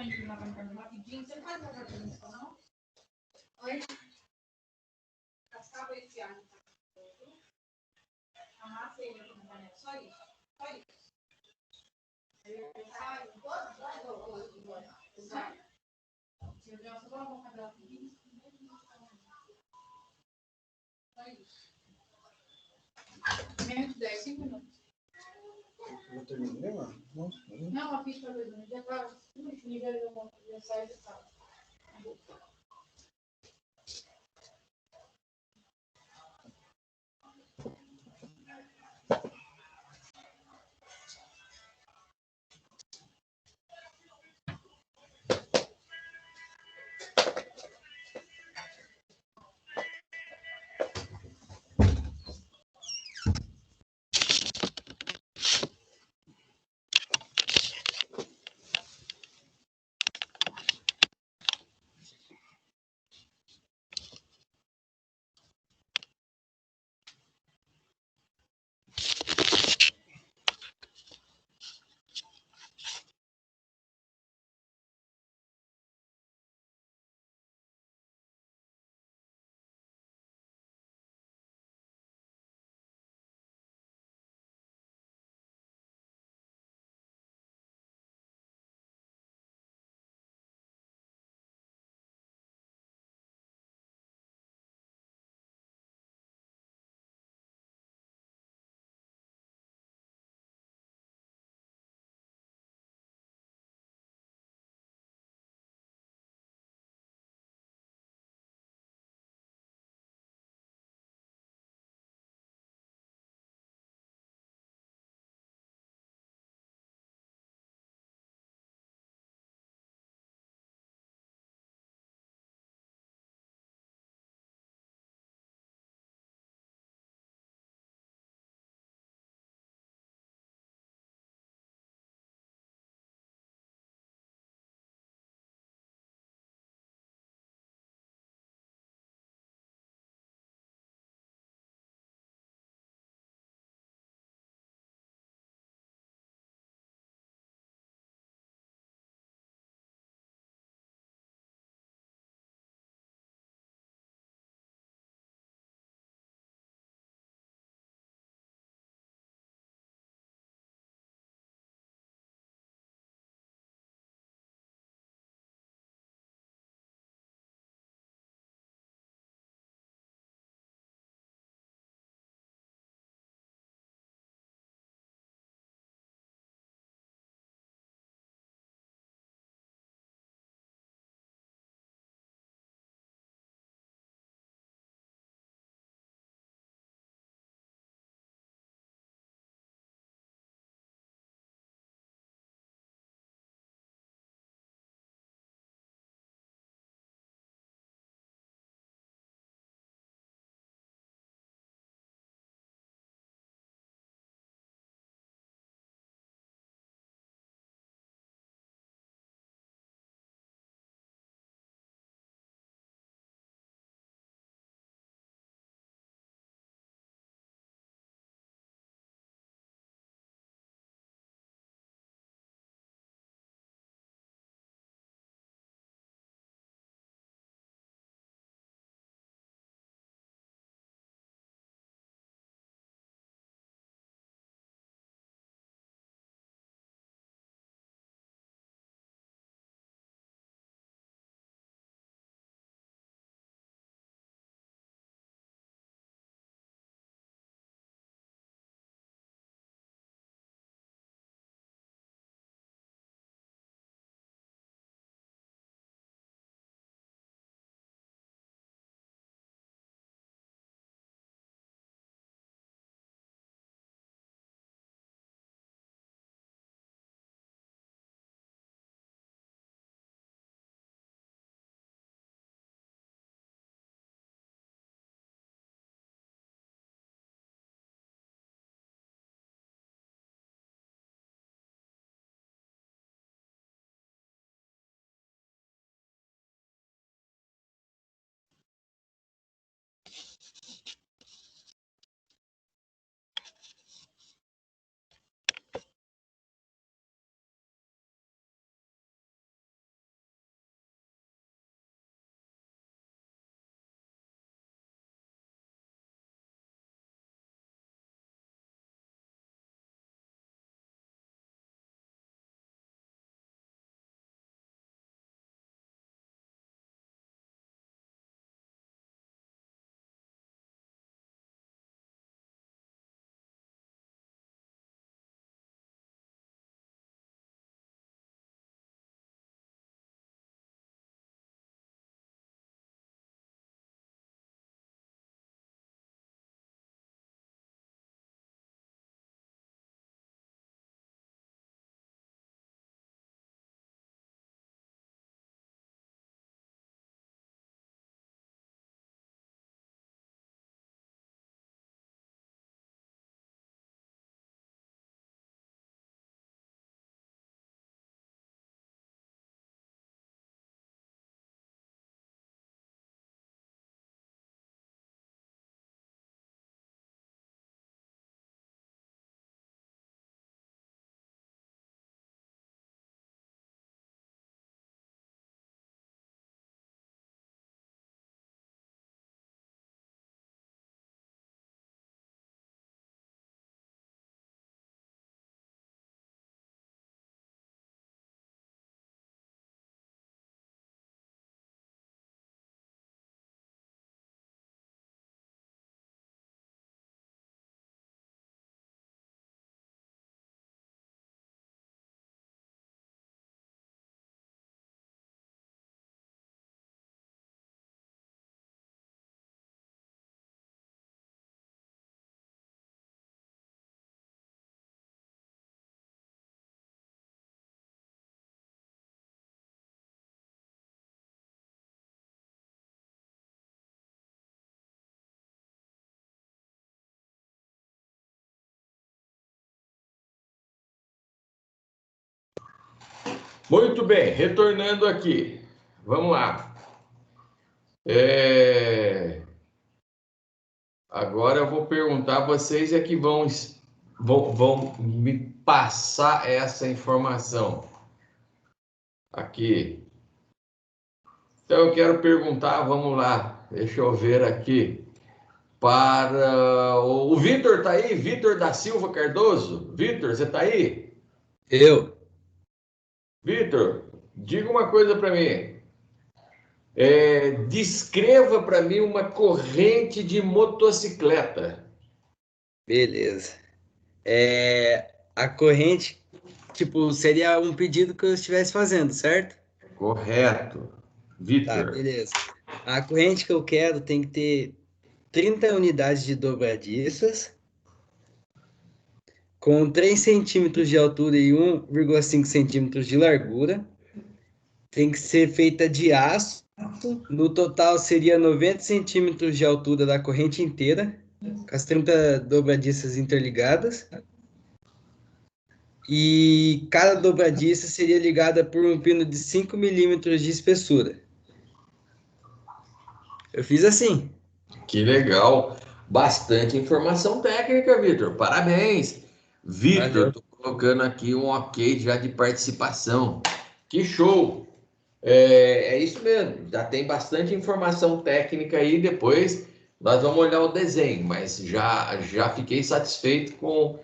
telefone lá para mim rapidinho. Você não pode fazer pergunta, não? Oi? Cascava esse ano. Amassa ele aqui na panela. Só isso. Só isso. Menos de 10, 5 minutos. Já terminei, mano? Não, a pista mesmo. Já está no nível da saída. Muito bem, retornando aqui. Vamos lá. Agora eu vou perguntar a vocês que vão me passar essa informação aqui. Então eu quero perguntar, vamos lá, deixa eu ver aqui, para o Vitor, está aí? Vitor da Silva Cardoso? Vitor, você está aí? Eu. Vitor, diga uma coisa para mim. Descreva para mim uma corrente de motocicleta. Beleza. A corrente, tipo, seria um pedido que eu estivesse fazendo, certo? Correto. Tá, Vitor. beleza. A corrente que eu quero tem que ter 30 unidades de dobradiças, com 3 centímetros de altura e 1,5 centímetros de largura. Tem que ser feita de aço. No total seria 90 centímetros de altura da corrente inteira, com as 30 dobradiças interligadas. E cada dobradiça seria ligada por um pino de 5 milímetros de espessura. Eu fiz assim. Que legal. Bastante informação técnica, Vitor. Parabéns. Vitor, Valeu. estou colocando aqui um ok já de participação. Que show! É isso mesmo. Já tem bastante informação técnica aí. Depois nós vamos olhar o desenho, mas já fiquei satisfeito com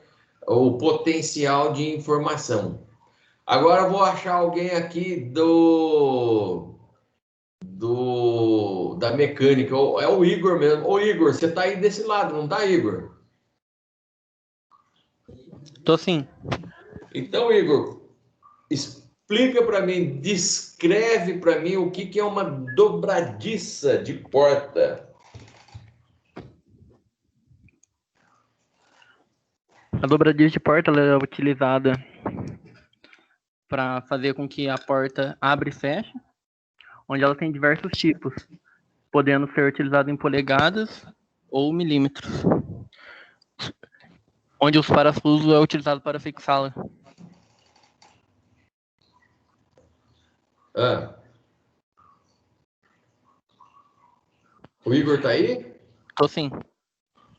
o potencial de informação. Agora eu vou achar alguém aqui da mecânica. É o Igor mesmo. Ô, Igor, você tá aí desse lado, não tá, Igor? Tô sim. Então, Igor, explica para mim, descreve para mim o que é uma dobradiça de porta. A dobradiça de porta ela é utilizada para fazer com que a porta abra e feche, onde ela tem diversos tipos, podendo ser utilizada em polegadas ou milímetros, onde os parafusos é utilizado para fixá-la. Ah. O Igor tá aí? Tô sim.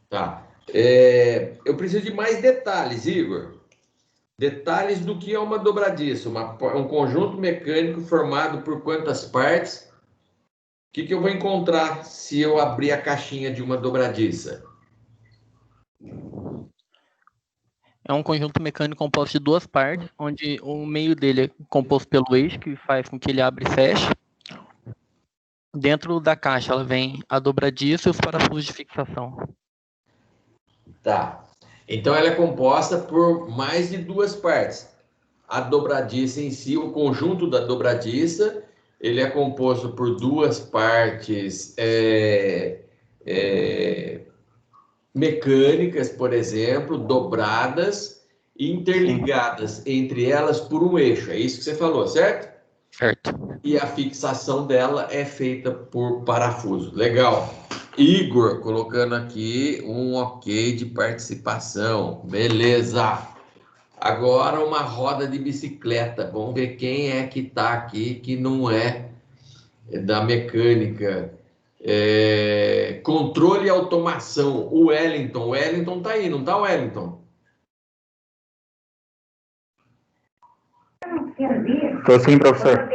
Tá. Eu preciso de mais detalhes, Igor. Detalhes do que é uma dobradiça, um conjunto mecânico formado por quantas partes? O que eu vou encontrar se eu abrir a caixinha de uma dobradiça? É um conjunto mecânico composto de duas partes, onde o meio dele é composto pelo eixo, que faz com que ele abra e feche. Dentro da caixa ela vem a dobradiça e os parafusos de fixação. Tá. Então ela é composta por mais de duas partes. A dobradiça em si, o conjunto da dobradiça, ele é composto por duas partes mecânicas, por exemplo, dobradas e interligadas entre elas por um eixo. É isso que você falou, certo? Certo. E a fixação dela é feita por parafuso. Legal. Igor, colocando aqui um ok de participação. Beleza. Agora uma roda de bicicleta. Vamos ver quem é que está aqui que não é da mecânica. Controle e automação. O Wellington. O Wellington tá aí, não tá, Wellington? Estou sim, professor.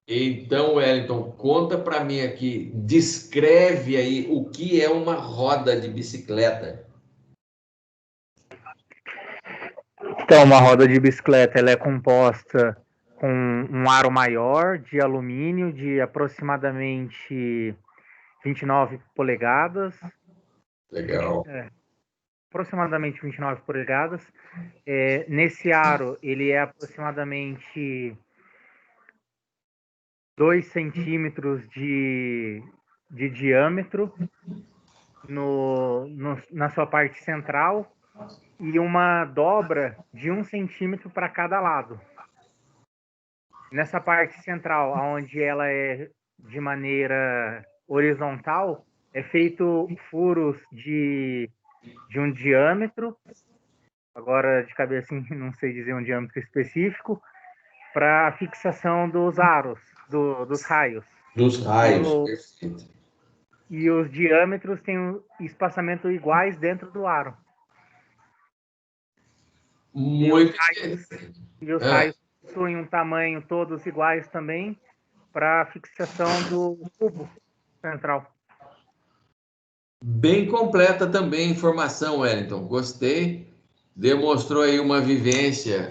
Então, Wellington, conta para mim aqui, descreve aí o que é uma roda de bicicleta. Então, uma roda de bicicleta ela é composta com um aro maior de alumínio de aproximadamente 29 polegadas. Legal. Aproximadamente 29 polegadas. Nesse aro, ele é aproximadamente 2 centímetros de diâmetro na sua parte central e uma dobra de 1 centímetro para cada lado. Nessa parte central, onde ela é de maneira horizontal, é feito furos de um diâmetro, agora de cabeça não sei dizer um diâmetro específico, para a fixação dos aros, dos raios. Dos raios, O- perfeito. E os diâmetros têm um espaçamento iguais dentro do aro. Muito interessante. E os Ah, raios possuem um tamanho todos iguais também para a fixação do tubo central. bem completa também a informação, Wellington. Gostei. Demonstrou aí uma vivência,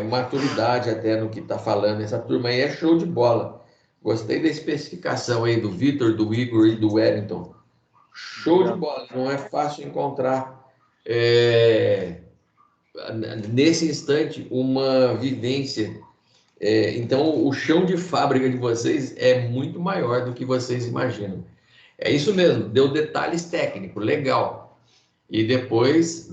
maturidade até no que está falando. Essa turma aí é show de bola. Gostei da especificação aí do Vitor, do Igor e do Wellington. Show de bola. Não é fácil encontrar nesse instante uma vivência. Então, o chão de fábrica de vocês é muito maior do que vocês imaginam. É isso mesmo, deu detalhes técnicos, legal. E depois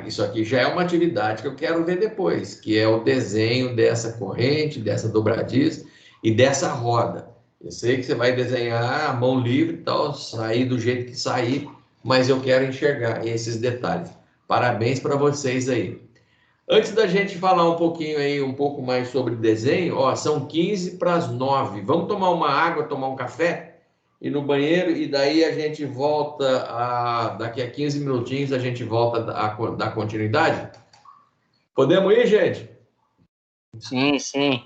isso aqui já é uma atividade que eu quero ver depois, que é o desenho dessa corrente, dessa dobradiça e dessa roda. Eu sei que você vai desenhar a mão livre e tal, sair do jeito que sair, mas eu quero enxergar esses detalhes. Parabéns para vocês aí. Antes da gente falar um pouquinho aí, um pouco mais sobre desenho, ó, são 15 para as 9. Vamos tomar uma água, tomar um café, ir no banheiro e daí a gente volta daqui a 15 minutinhos a gente volta a dar continuidade? Podemos ir, gente? Sim, sim.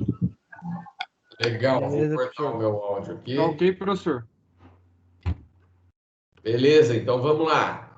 Legal, Beleza, vou cortar professor. o meu áudio aqui. Tá ok, professor. Beleza, então vamos lá.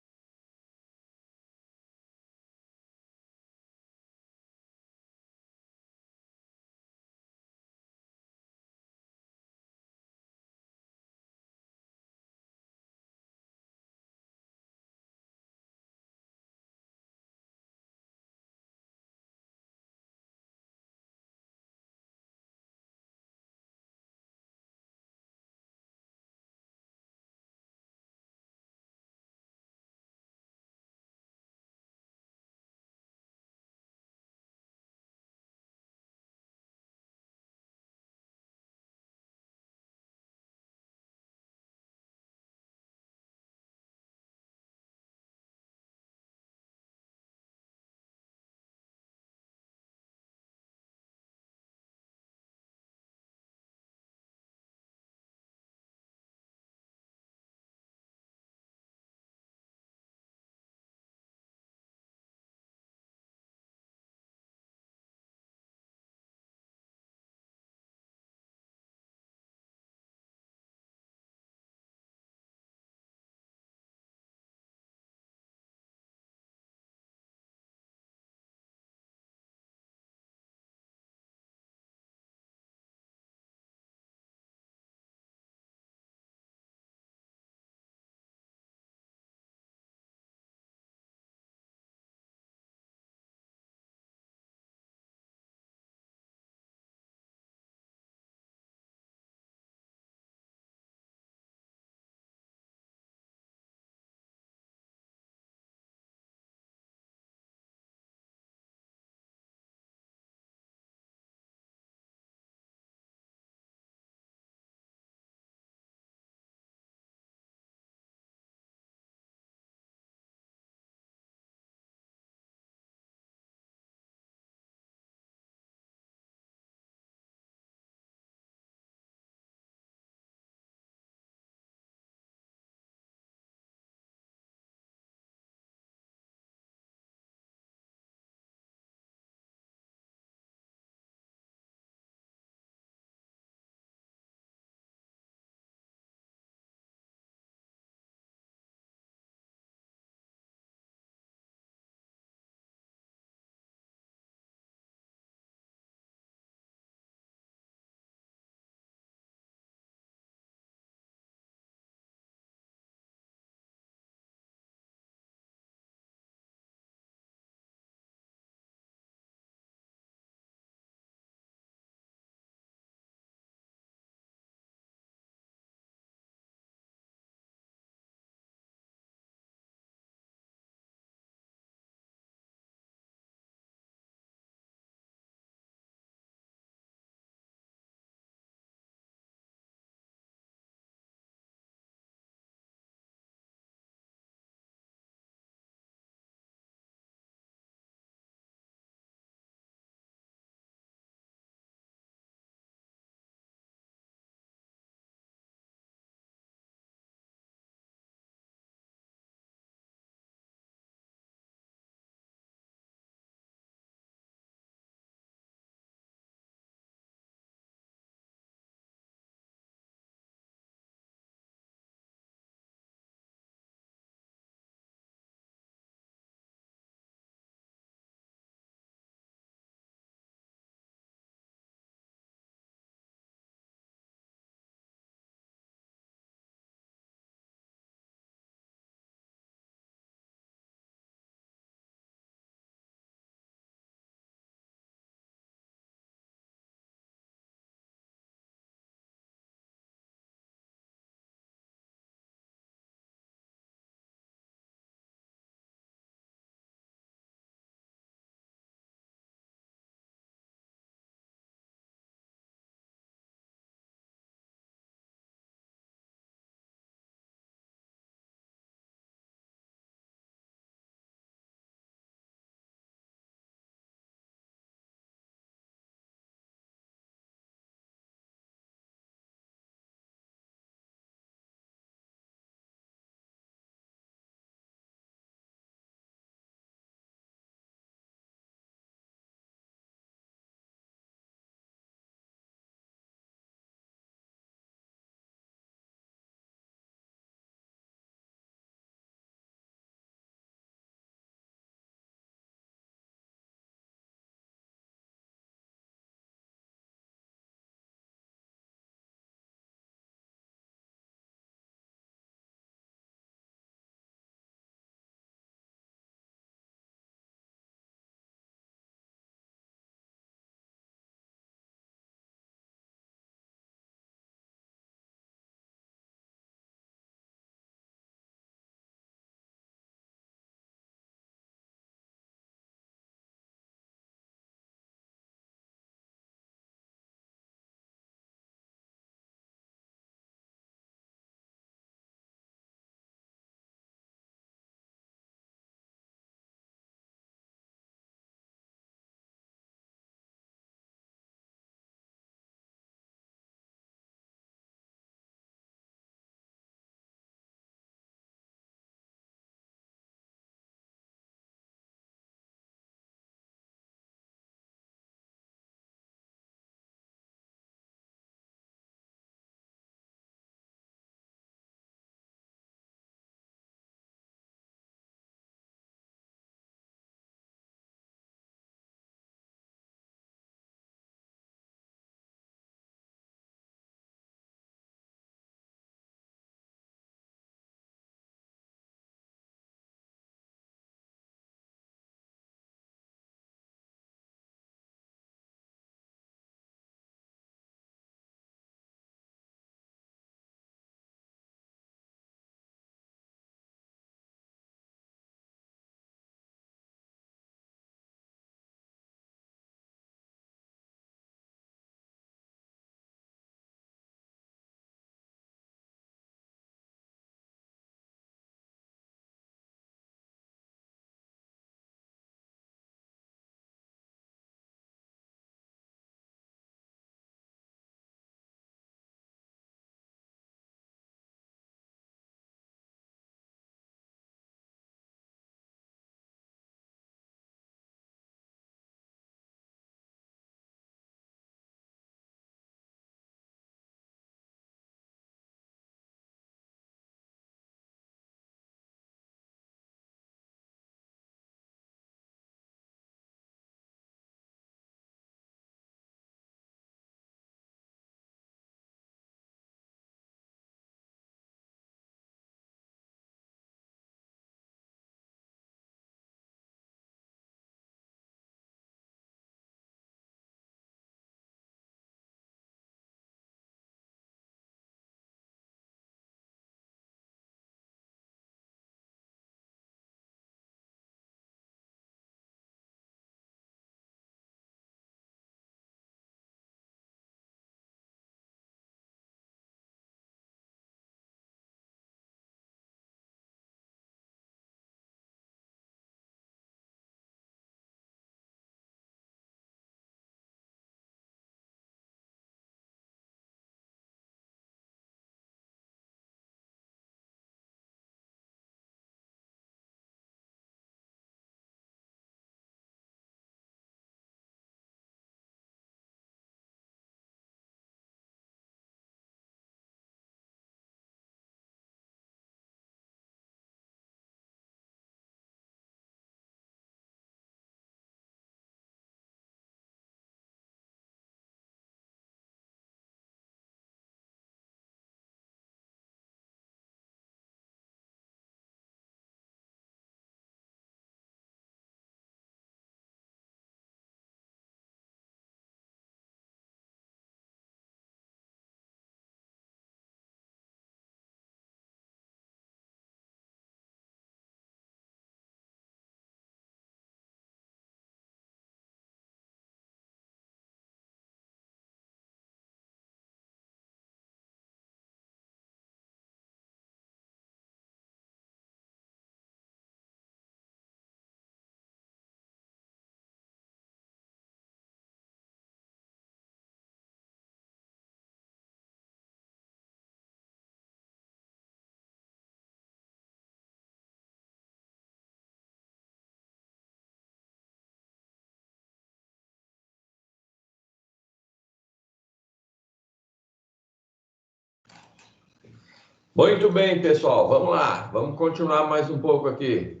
Muito bem, pessoal, vamos lá, vamos continuar mais um pouco aqui.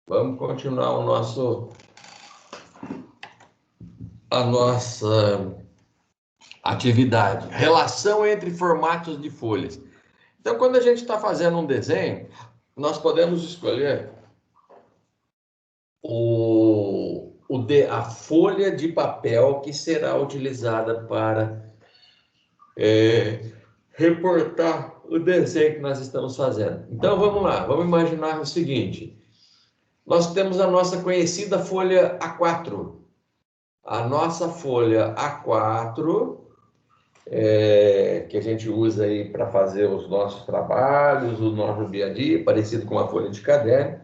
Vamos continuar a nossa atividade. Relação entre formatos de folhas. Então, quando a gente está fazendo um desenho, nós podemos escolher a folha de papel que será utilizada para reportar o desenho que nós estamos fazendo. Então, vamos lá, vamos imaginar o seguinte. Nós temos a nossa conhecida folha A4. A nossa folha A4, que a gente usa aí para fazer os nossos trabalhos, o nosso dia a dia, parecido com uma folha de caderno.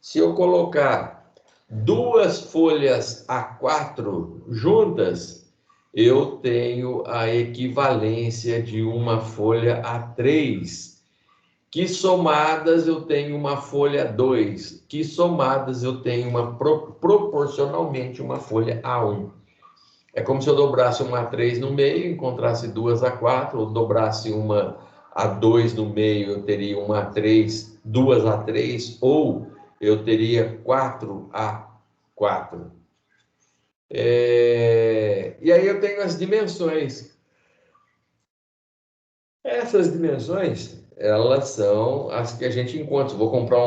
Se eu colocar duas folhas A4 juntas, eu tenho a equivalência de uma folha A3, que somadas eu tenho uma folha A2, que somadas eu tenho proporcionalmente uma folha A1. É como se eu dobrasse uma A3 no meio, encontrasse duas A4, ou dobrasse uma A2 no meio, eu teria uma A3, duas A3, ou eu teria 4A4. E aí eu tenho as dimensões. Essas dimensões, elas são as que a gente encontra. Se eu vou comprar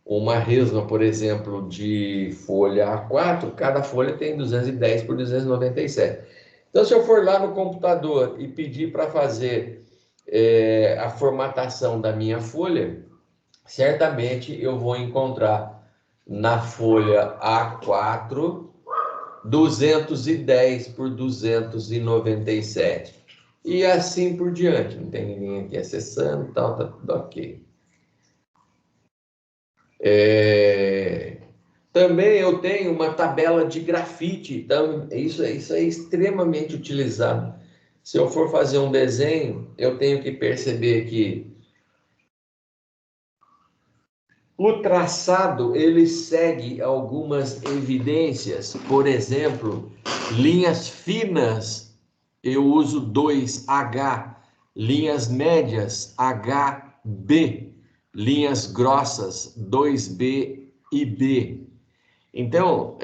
uma resma, por exemplo, de folha A4, cada folha tem 210 por 297. Então, se eu for lá no computador e pedir para fazer a formatação da minha folha, certamente eu vou encontrar na folha A4 210 por 297. E assim por diante. Não tem ninguém aqui acessando, tal, tá tudo ok. Também eu tenho uma tabela de grafite. Então, isso é extremamente utilizado. Se eu for fazer um desenho, eu tenho que perceber que o traçado, ele segue algumas evidências. Por exemplo, linhas finas, eu uso 2H. Linhas médias, HB. Linhas grossas, 2B e B. Então,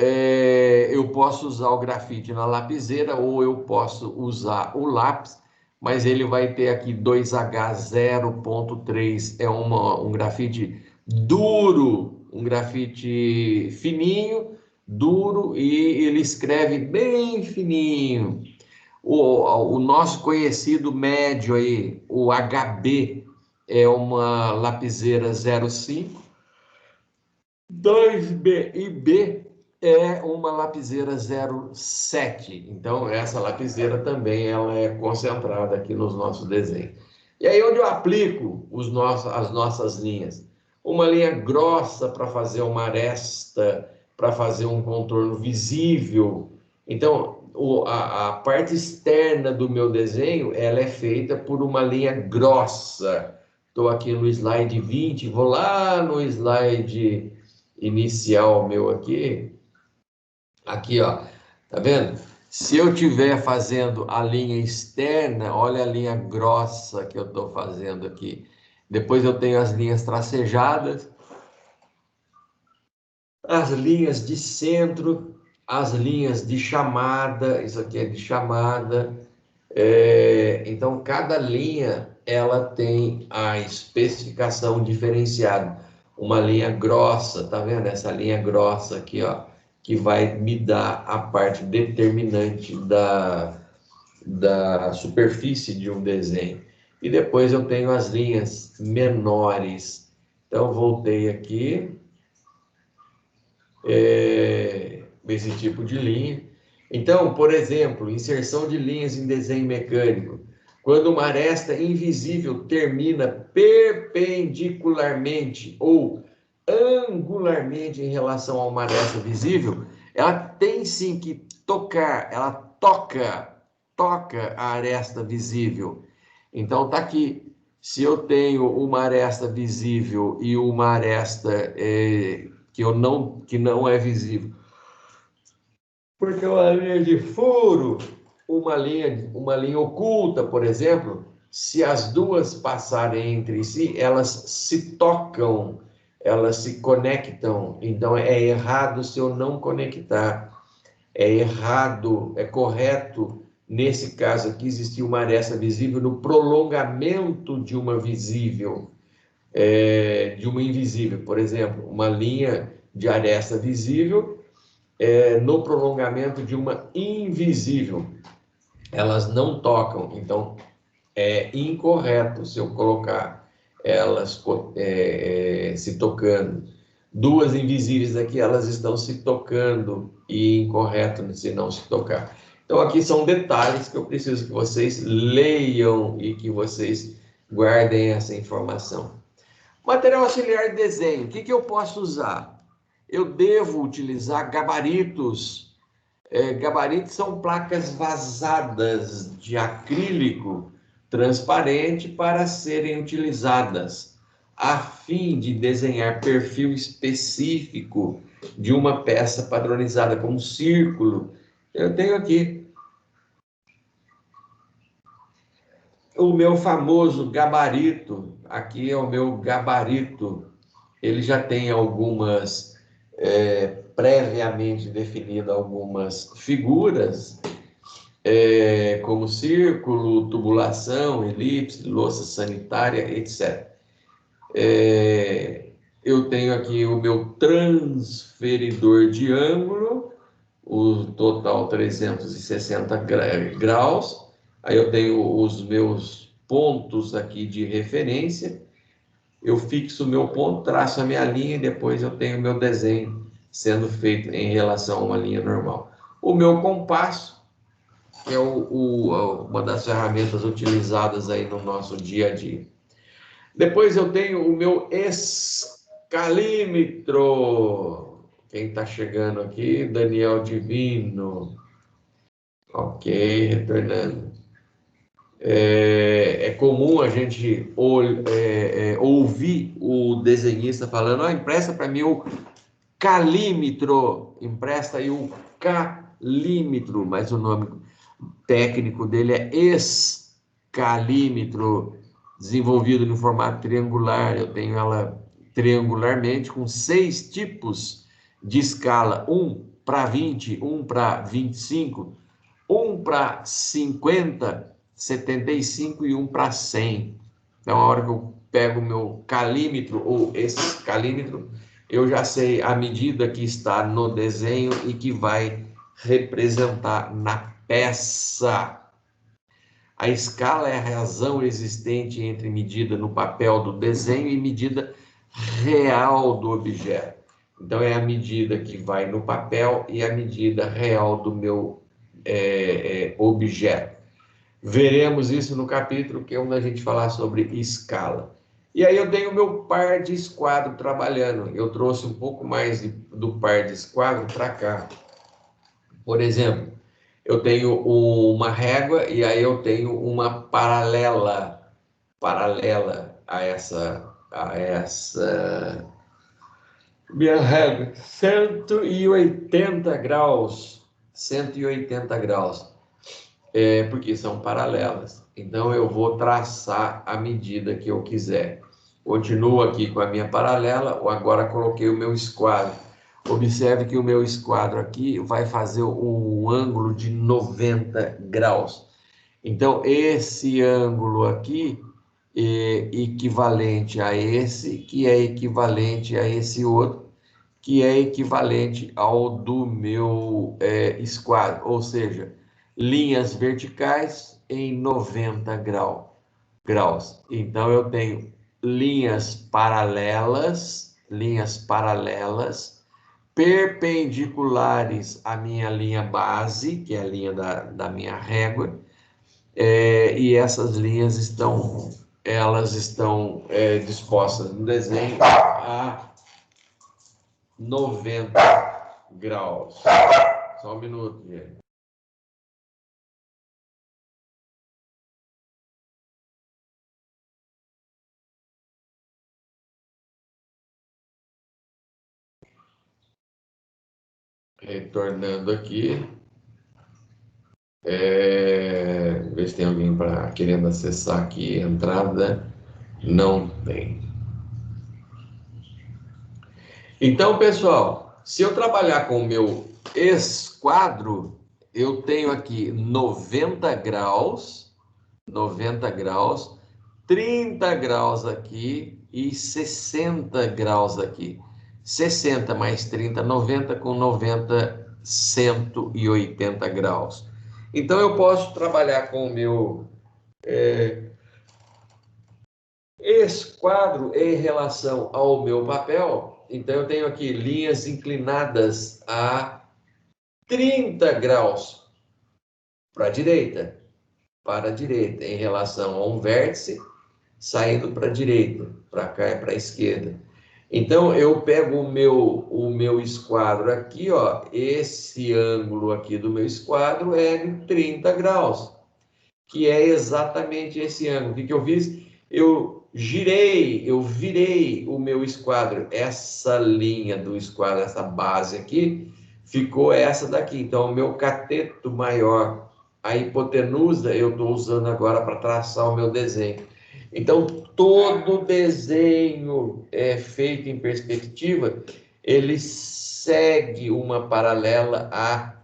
eu posso usar o grafite na lapiseira ou eu posso usar o lápis, mas ele vai ter aqui 2H0.3, é um grafite duro, um grafite fininho, duro, e ele escreve bem fininho. O nosso conhecido médio aí, o HB, é uma lapiseira 05. 2B e B é uma lapiseira 07. Então, essa lapiseira também ela é concentrada aqui nos nossos desenhos. E aí, onde eu aplico as nossas linhas? Uma linha grossa para fazer uma aresta, para fazer um contorno visível. Então, a parte externa do meu desenho, ela é feita por uma linha grossa. Estou aqui no slide 20, vou lá no slide inicial meu aqui, ó, tá vendo? Se eu estiver fazendo a linha externa, olha a linha grossa que eu estou fazendo aqui. Depois eu tenho as linhas tracejadas, as linhas de centro, as linhas de chamada, isso aqui é de chamada. Então, cada linha, ela tem a especificação diferenciada. Uma linha grossa, tá vendo? Essa linha grossa aqui, ó, que vai me dar a parte determinante da superfície de um desenho. E depois eu tenho as linhas menores. Então, voltei aqui, esse tipo de linha. Então, por exemplo, inserção de linhas em desenho mecânico. Quando uma aresta invisível termina perpendicularmente ou angularmente em relação a uma aresta visível, ela tem sim que tocar, ela toca a aresta visível. Então, tá aqui. Se eu tenho uma aresta visível e uma aresta que não é visível, porque uma linha de furo, uma linha oculta, por exemplo, Se as duas passarem entre si, elas se tocam, elas se conectam. Então é errado se eu não conectar. É errado, é correto, nesse caso aqui, existir uma aresta visível no prolongamento de uma visível, de uma invisível. Por exemplo, uma linha de aresta visível no prolongamento de uma invisível. Elas não tocam, então é incorreto se eu colocar elas se tocando. Duas invisíveis aqui, elas estão se tocando e incorreto se não se tocar. Então, aqui são detalhes que eu preciso que vocês leiam e que vocês guardem essa informação. Material auxiliar de desenho, o que eu posso usar? Eu devo utilizar gabaritos. Gabaritos são placas vazadas de acrílico transparente para serem utilizadas a fim de desenhar perfil específico de uma peça padronizada, como um círculo. Eu tenho aqui o meu famoso gabarito. Aqui é o meu gabarito. Ele já tem algumas, previamente definidas algumas figuras, como círculo, tubulação, elipse, louça sanitária, etc. Eu tenho aqui o meu transferidor de ângulo, o total 360 graus. Aí eu tenho os meus pontos aqui de referência. Eu fixo o meu ponto, traço a minha linha e depois eu tenho o meu desenho sendo feito em relação a uma linha normal. O meu compasso, que é uma das ferramentas utilizadas aí no nosso dia a dia. Depois eu tenho o meu escalímetro. Quem está chegando aqui? Daniel Divino. Ok, retornando. É comum a gente ouvir o desenhista falando: empresta para mim o calímetro, empresta aí o calímetro, mas o nome técnico dele é escalímetro, desenvolvido no formato triangular. Eu tenho ela triangularmente com 6 tipos de escala: 1 para 20, 1 para 25, 1 para 50, 75 e 1 para 100. Então, a hora que eu pego o meu calímetro ou esse calímetro, eu já sei a medida que está no desenho e que vai representar na peça. A escala é a razão existente entre medida no papel do desenho e medida real do objeto. Então, é a medida que vai no papel e a medida real do meu objeto. Veremos isso no capítulo que é onde a gente falar sobre escala. E aí eu tenho o meu par de esquadro trabalhando. Eu trouxe um pouco mais do par de esquadro para cá. Por exemplo, eu tenho uma régua e aí eu tenho uma paralela a essa minha régua, 180 graus, 180 graus, porque são paralelas. Então eu vou traçar a medida que eu quiser. Continuo aqui com a minha paralela, agora coloquei o meu esquadro. Observe que o meu esquadro aqui vai fazer um ângulo de 90 graus. Então, esse ângulo aqui é equivalente a esse, que é equivalente a esse outro, que é equivalente ao do meu esquadro, ou seja, linhas verticais em 90 graus. Então, eu tenho linhas paralelas, perpendiculares à minha linha base, que é a linha da minha régua, e essas linhas estão dispostas no desenho a 90 graus. Só um minuto, gente. Retornando aqui. Ver se tem alguém querendo acessar aqui. Entrada. Não tem. Então, pessoal, se eu trabalhar com o meu esquadro, eu tenho aqui 90 graus, 30 graus aqui e 60 graus aqui. 60 mais 30, 90, com 90, 180 graus. Então, eu posso trabalhar com o meu esquadro em relação ao meu papel. Então, eu tenho aqui linhas inclinadas a 30 graus para a direita, em relação a um vértice, saindo para a direita, para cá é para a esquerda. Então, eu pego o meu esquadro aqui, ó, esse ângulo aqui do meu esquadro é de 30 graus, que é exatamente esse ângulo. O que eu fiz? Eu virei o meu esquadro, essa linha do esquadro, essa base aqui, ficou essa daqui. Então, o meu cateto maior, a hipotenusa, eu estou usando agora para traçar o meu desenho. Então, todo desenho feito em perspectiva, ele segue uma paralela a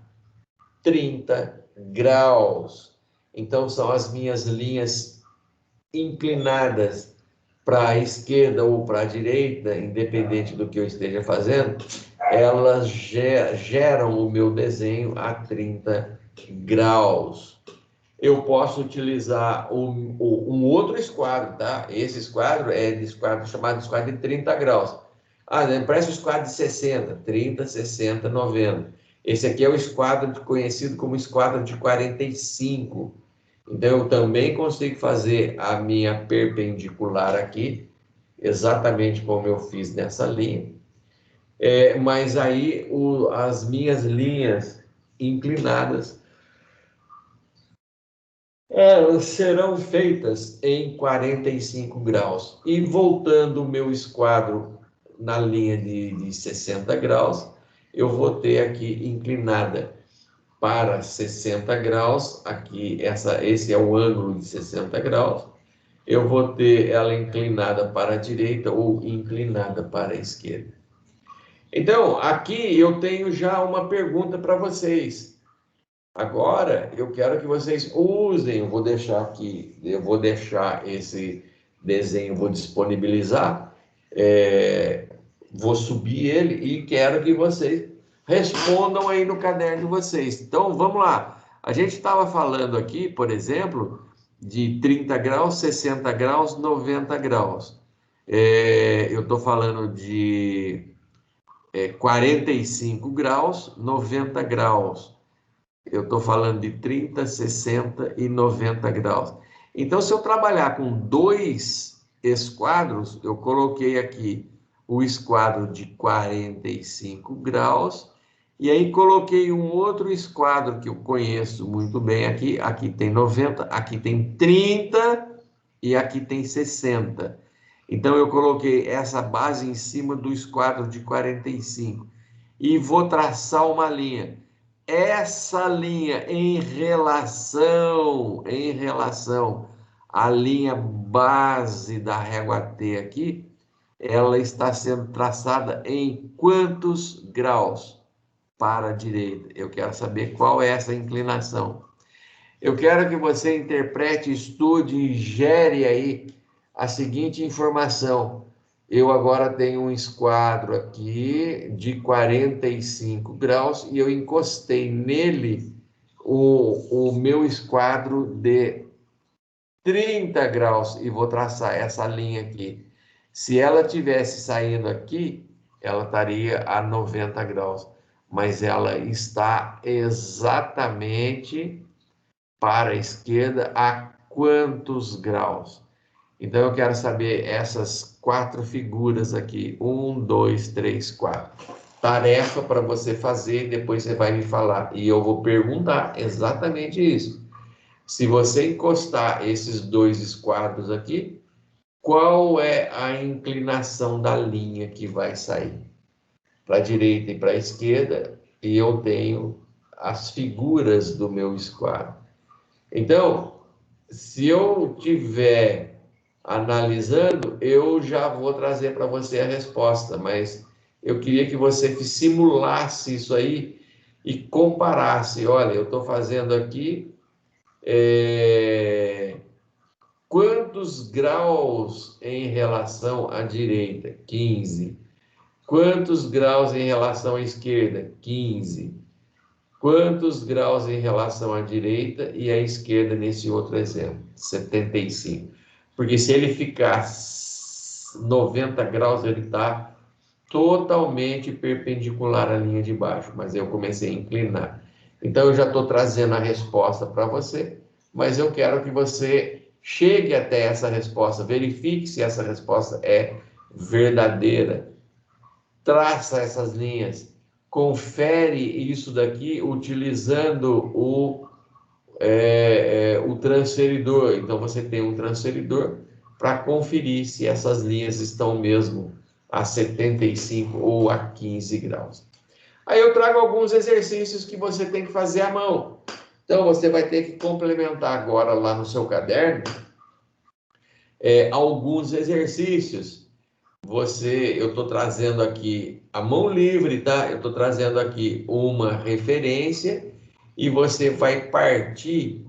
30 graus. Então, são as minhas linhas inclinadas para a esquerda ou para a direita, independente do que eu esteja fazendo, elas geram o meu desenho a 30 graus. Eu posso utilizar um outro esquadro, tá? Esse esquadro chamado esquadro de 30 graus. Parece o esquadro de 60, 30, 60, 90. Esse aqui é o esquadro conhecido como esquadro de 45. Então, eu também consigo fazer a minha perpendicular aqui, exatamente como eu fiz nessa linha. Mas aí, as minhas linhas inclinadas, elas serão feitas em 45 graus. E voltando o meu esquadro na linha de 60 graus, eu vou ter aqui inclinada para 60 graus, aqui esse é o ângulo de 60 graus, eu vou ter ela inclinada para a direita ou inclinada para a esquerda. Então, aqui eu tenho já uma pergunta para vocês. Agora, eu quero que vocês usem, eu vou deixar esse desenho, vou disponibilizar, vou subir ele e quero que vocês respondam aí no caderno de vocês. Então, vamos lá. A gente estava falando aqui, por exemplo, de 30 graus, 60 graus, 90 graus. Eu estou falando de 45 graus, 90 graus. Eu estou falando de 30, 60 e 90 graus. Então, se eu trabalhar com dois esquadros, eu coloquei aqui o esquadro de 45 graus, e aí coloquei um outro esquadro que eu conheço muito bem aqui. Aqui tem 90, aqui tem 30 e aqui tem 60. Então, eu coloquei essa base em cima do esquadro de 45 e vou traçar uma linha. Essa linha em relação à linha base da régua T aqui, ela está sendo traçada em quantos graus para a direita? Eu quero saber qual é essa inclinação. Eu quero que você interprete, estude e gere aí a seguinte informação. Eu agora tenho um esquadro aqui de 45 graus e eu encostei nele o meu esquadro de 30 graus e vou traçar essa linha aqui. Se ela tivesse saindo aqui, ela estaria a 90 graus, mas ela está exatamente para a esquerda a quantos graus? Então, eu quero saber essas 4 figuras aqui. 1, 2, 3, 4. Tarefa para você fazer, depois você vai me falar. E eu vou perguntar exatamente isso. Se você encostar esses dois esquadros aqui, qual é a inclinação da linha que vai sair? Para a direita e para a esquerda, e eu tenho as figuras do meu esquadro. Então, se eu tiver analisando, eu já vou trazer para você a resposta, mas eu queria que você simulasse isso aí e comparasse. Olha, eu estou fazendo aqui quantos graus em relação à direita? 15. Quantos graus em relação à esquerda? 15. Quantos graus em relação à direita e à esquerda nesse outro exemplo? 75. Porque se ele ficar 90 graus, ele está totalmente perpendicular à linha de baixo, mas eu comecei a inclinar. Então, eu já estou trazendo a resposta para você, mas eu quero que você chegue até essa resposta, verifique se essa resposta é verdadeira, traça essas linhas, confere isso daqui utilizando o transferidor. Então, você tem um transferidor para conferir se essas linhas estão mesmo a 75 ou a 15 graus. Aí eu trago alguns exercícios que você tem que fazer à mão. Então, você vai ter que complementar agora lá no seu caderno alguns exercícios. Eu estou trazendo aqui a mão livre, tá? Eu estou trazendo aqui uma referência e você vai partir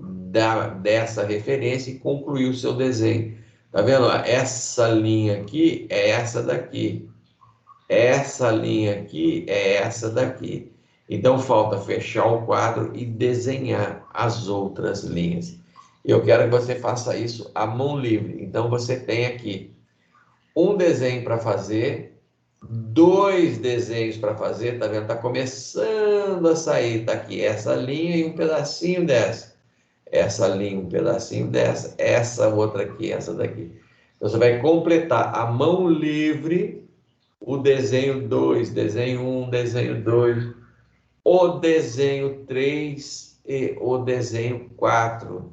dessa referência e concluir o seu desenho. Tá vendo? Essa linha aqui é essa daqui. Essa linha aqui é essa daqui. Então, falta fechar o quadro e desenhar as outras linhas. Eu quero que você faça isso à mão livre. Então, você tem aqui um desenho para fazer, 2 desenhos para fazer, tá vendo? Tá começando a sair, tá aqui essa linha e um pedacinho dessa. Essa linha, um pedacinho dessa, essa outra aqui, essa daqui. Então, você vai completar a mão livre o desenho 2, desenho 1, desenho 2, o desenho 3 e o desenho 4.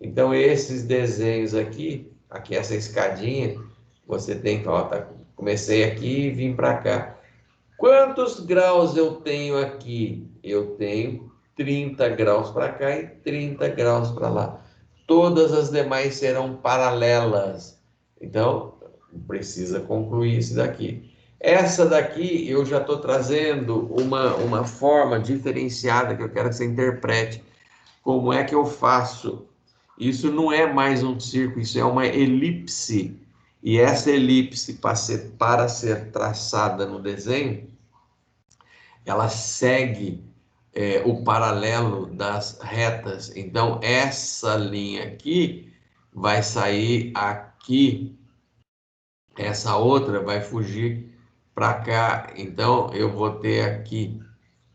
Então, esses desenhos aqui essa escadinha, você tem que, comecei aqui e vim para cá. Quantos graus eu tenho aqui? Eu tenho 30 graus para cá e 30 graus para lá. Todas as demais serão paralelas. Então, precisa concluir isso daqui. Essa daqui eu já estou trazendo uma forma diferenciada que eu quero que você interprete. Como é que eu faço? Isso não é mais um círculo, isso é uma elipse. E essa elipse, para ser traçada no desenho, ela segue o paralelo das retas. Então, essa linha aqui vai sair aqui, essa outra vai fugir para cá. Então, eu vou ter aqui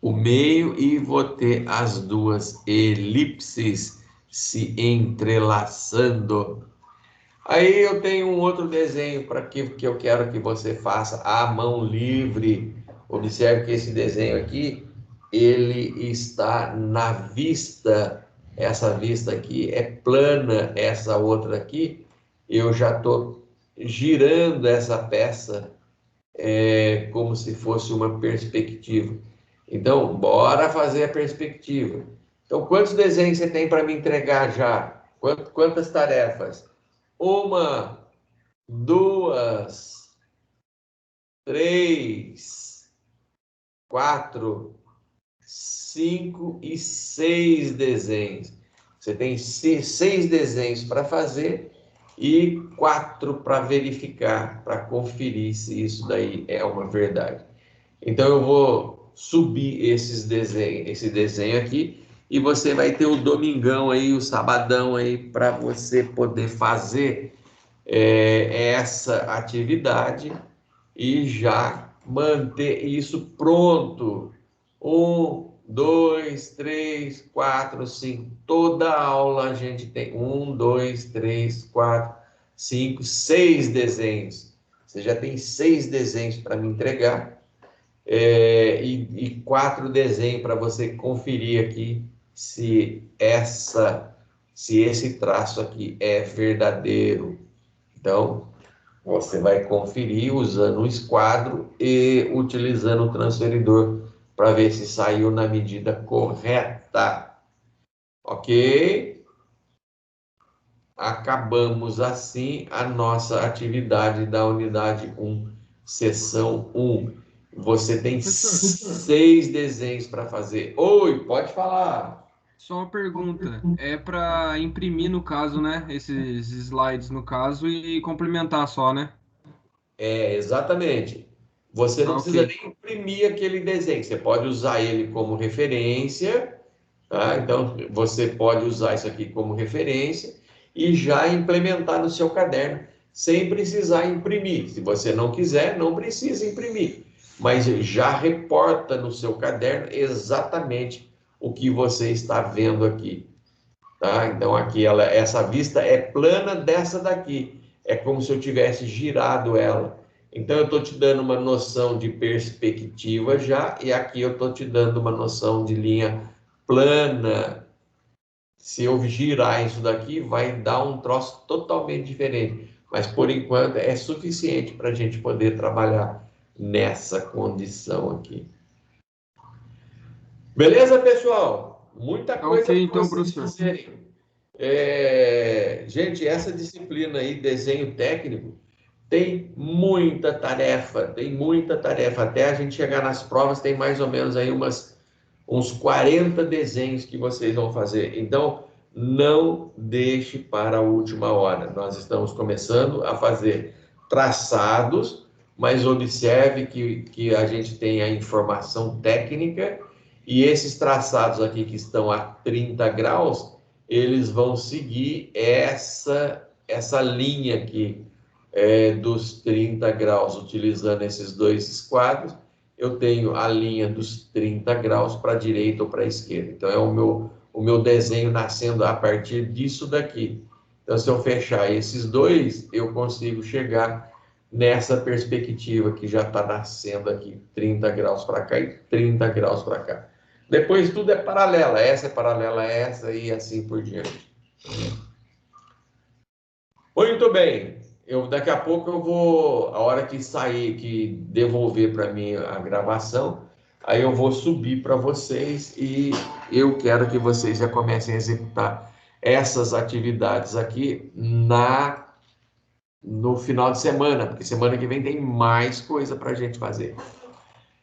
o meio e vou ter as duas elipses se entrelaçando. Aí eu tenho um outro desenho para que eu quero que você faça à mão livre. Observe que esse desenho aqui, ele está na vista. Essa vista aqui é plana, essa outra aqui, eu já estou girando essa peça como se fosse uma perspectiva. Então, bora fazer a perspectiva. Então, quantos desenhos você tem para me entregar já? Quantas tarefas? 1, 2, 3, 4, 5 e 6 desenhos. Você tem 6 desenhos para fazer e 4 para verificar, para conferir se isso daí é uma verdade. Então, eu vou subir esse desenho aqui e você vai ter o domingão aí, o sabadão aí, para você poder fazer essa atividade e já manter isso pronto. 1, 2, 3, 4, 5. Toda aula a gente tem 1, 2, 3, 4, 5, 6 desenhos. Você já tem 6 desenhos para me entregar e 4 desenhos para você conferir aqui se esse traço aqui é verdadeiro. Então, você vai conferir usando o esquadro e utilizando o transferidor para ver se saiu na medida correta. Ok? Acabamos assim a nossa atividade da unidade 1, seção 1. Você tem 6 desenhos para fazer. Oi, pode falar. Só uma pergunta. É para imprimir, no caso, né? Esses slides, no caso, e complementar só, né? Exatamente. Você não precisa Ok. nem imprimir aquele desenho. Você pode usar ele como referência, tá? Então, você pode usar isso aqui como referência e já implementar no seu caderno, sem precisar imprimir. Se você não quiser, não precisa imprimir, mas já reporta no seu caderno exatamente o que você está vendo aqui, tá? Então, aqui, essa vista é plana dessa daqui. É como se eu tivesse girado ela. Então, eu estou te dando uma noção de perspectiva já, e aqui eu estou te dando uma noção de linha plana. Se eu girar isso daqui, vai dar um troço totalmente diferente. Mas, por enquanto, é suficiente para a gente poder trabalhar nessa condição aqui. Beleza, pessoal? Muita coisa Ok, para então, vocês professor. fazerem. Gente, essa disciplina aí, desenho técnico, tem muita tarefa, tem muita tarefa. Até a gente chegar nas provas, tem mais ou menos aí uns 40 desenhos que vocês vão fazer. Então, não deixe para a última hora. Nós estamos começando a fazer traçados, mas observe que a gente tem a informação técnica e esses traçados aqui que estão a 30 graus, eles vão seguir essa linha aqui dos 30 graus, utilizando esses dois esquadros. Eu tenho a linha dos 30 graus para a direita ou para a esquerda. Então, é o meu desenho nascendo a partir disso daqui. Então, se eu fechar esses dois, eu consigo chegar nessa perspectiva que já está nascendo aqui, 30 graus para cá e 30 graus para cá. Depois, tudo é paralela. Essa é paralela a essa e assim por diante. Muito bem. Daqui a pouco eu vou, a hora que sair, que devolver para mim a gravação, aí eu vou subir para vocês e eu quero que vocês já comecem a executar essas atividades aqui no final de semana, porque semana que vem tem mais coisa para a gente fazer.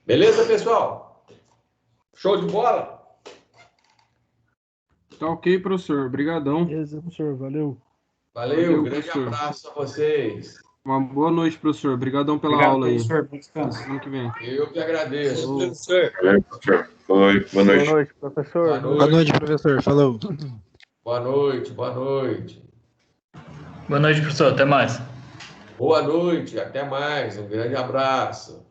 Beleza, pessoal? Show de bola? Tá ok, professor. Obrigadão. Beleza, professor. Valeu. Valeu, grande professor. abraço a vocês. Uma boa noite, professor. Obrigadão pela Obrigado, aula aí. professor. Bom descanso. Semana que vem. Eu que agradeço. Professor. Oi, boa Boa noite, professor. Boa noite. Boa noite, professor. Falou. Boa noite, boa noite. Boa noite, professor. Até mais. Boa noite, até mais. Um grande abraço.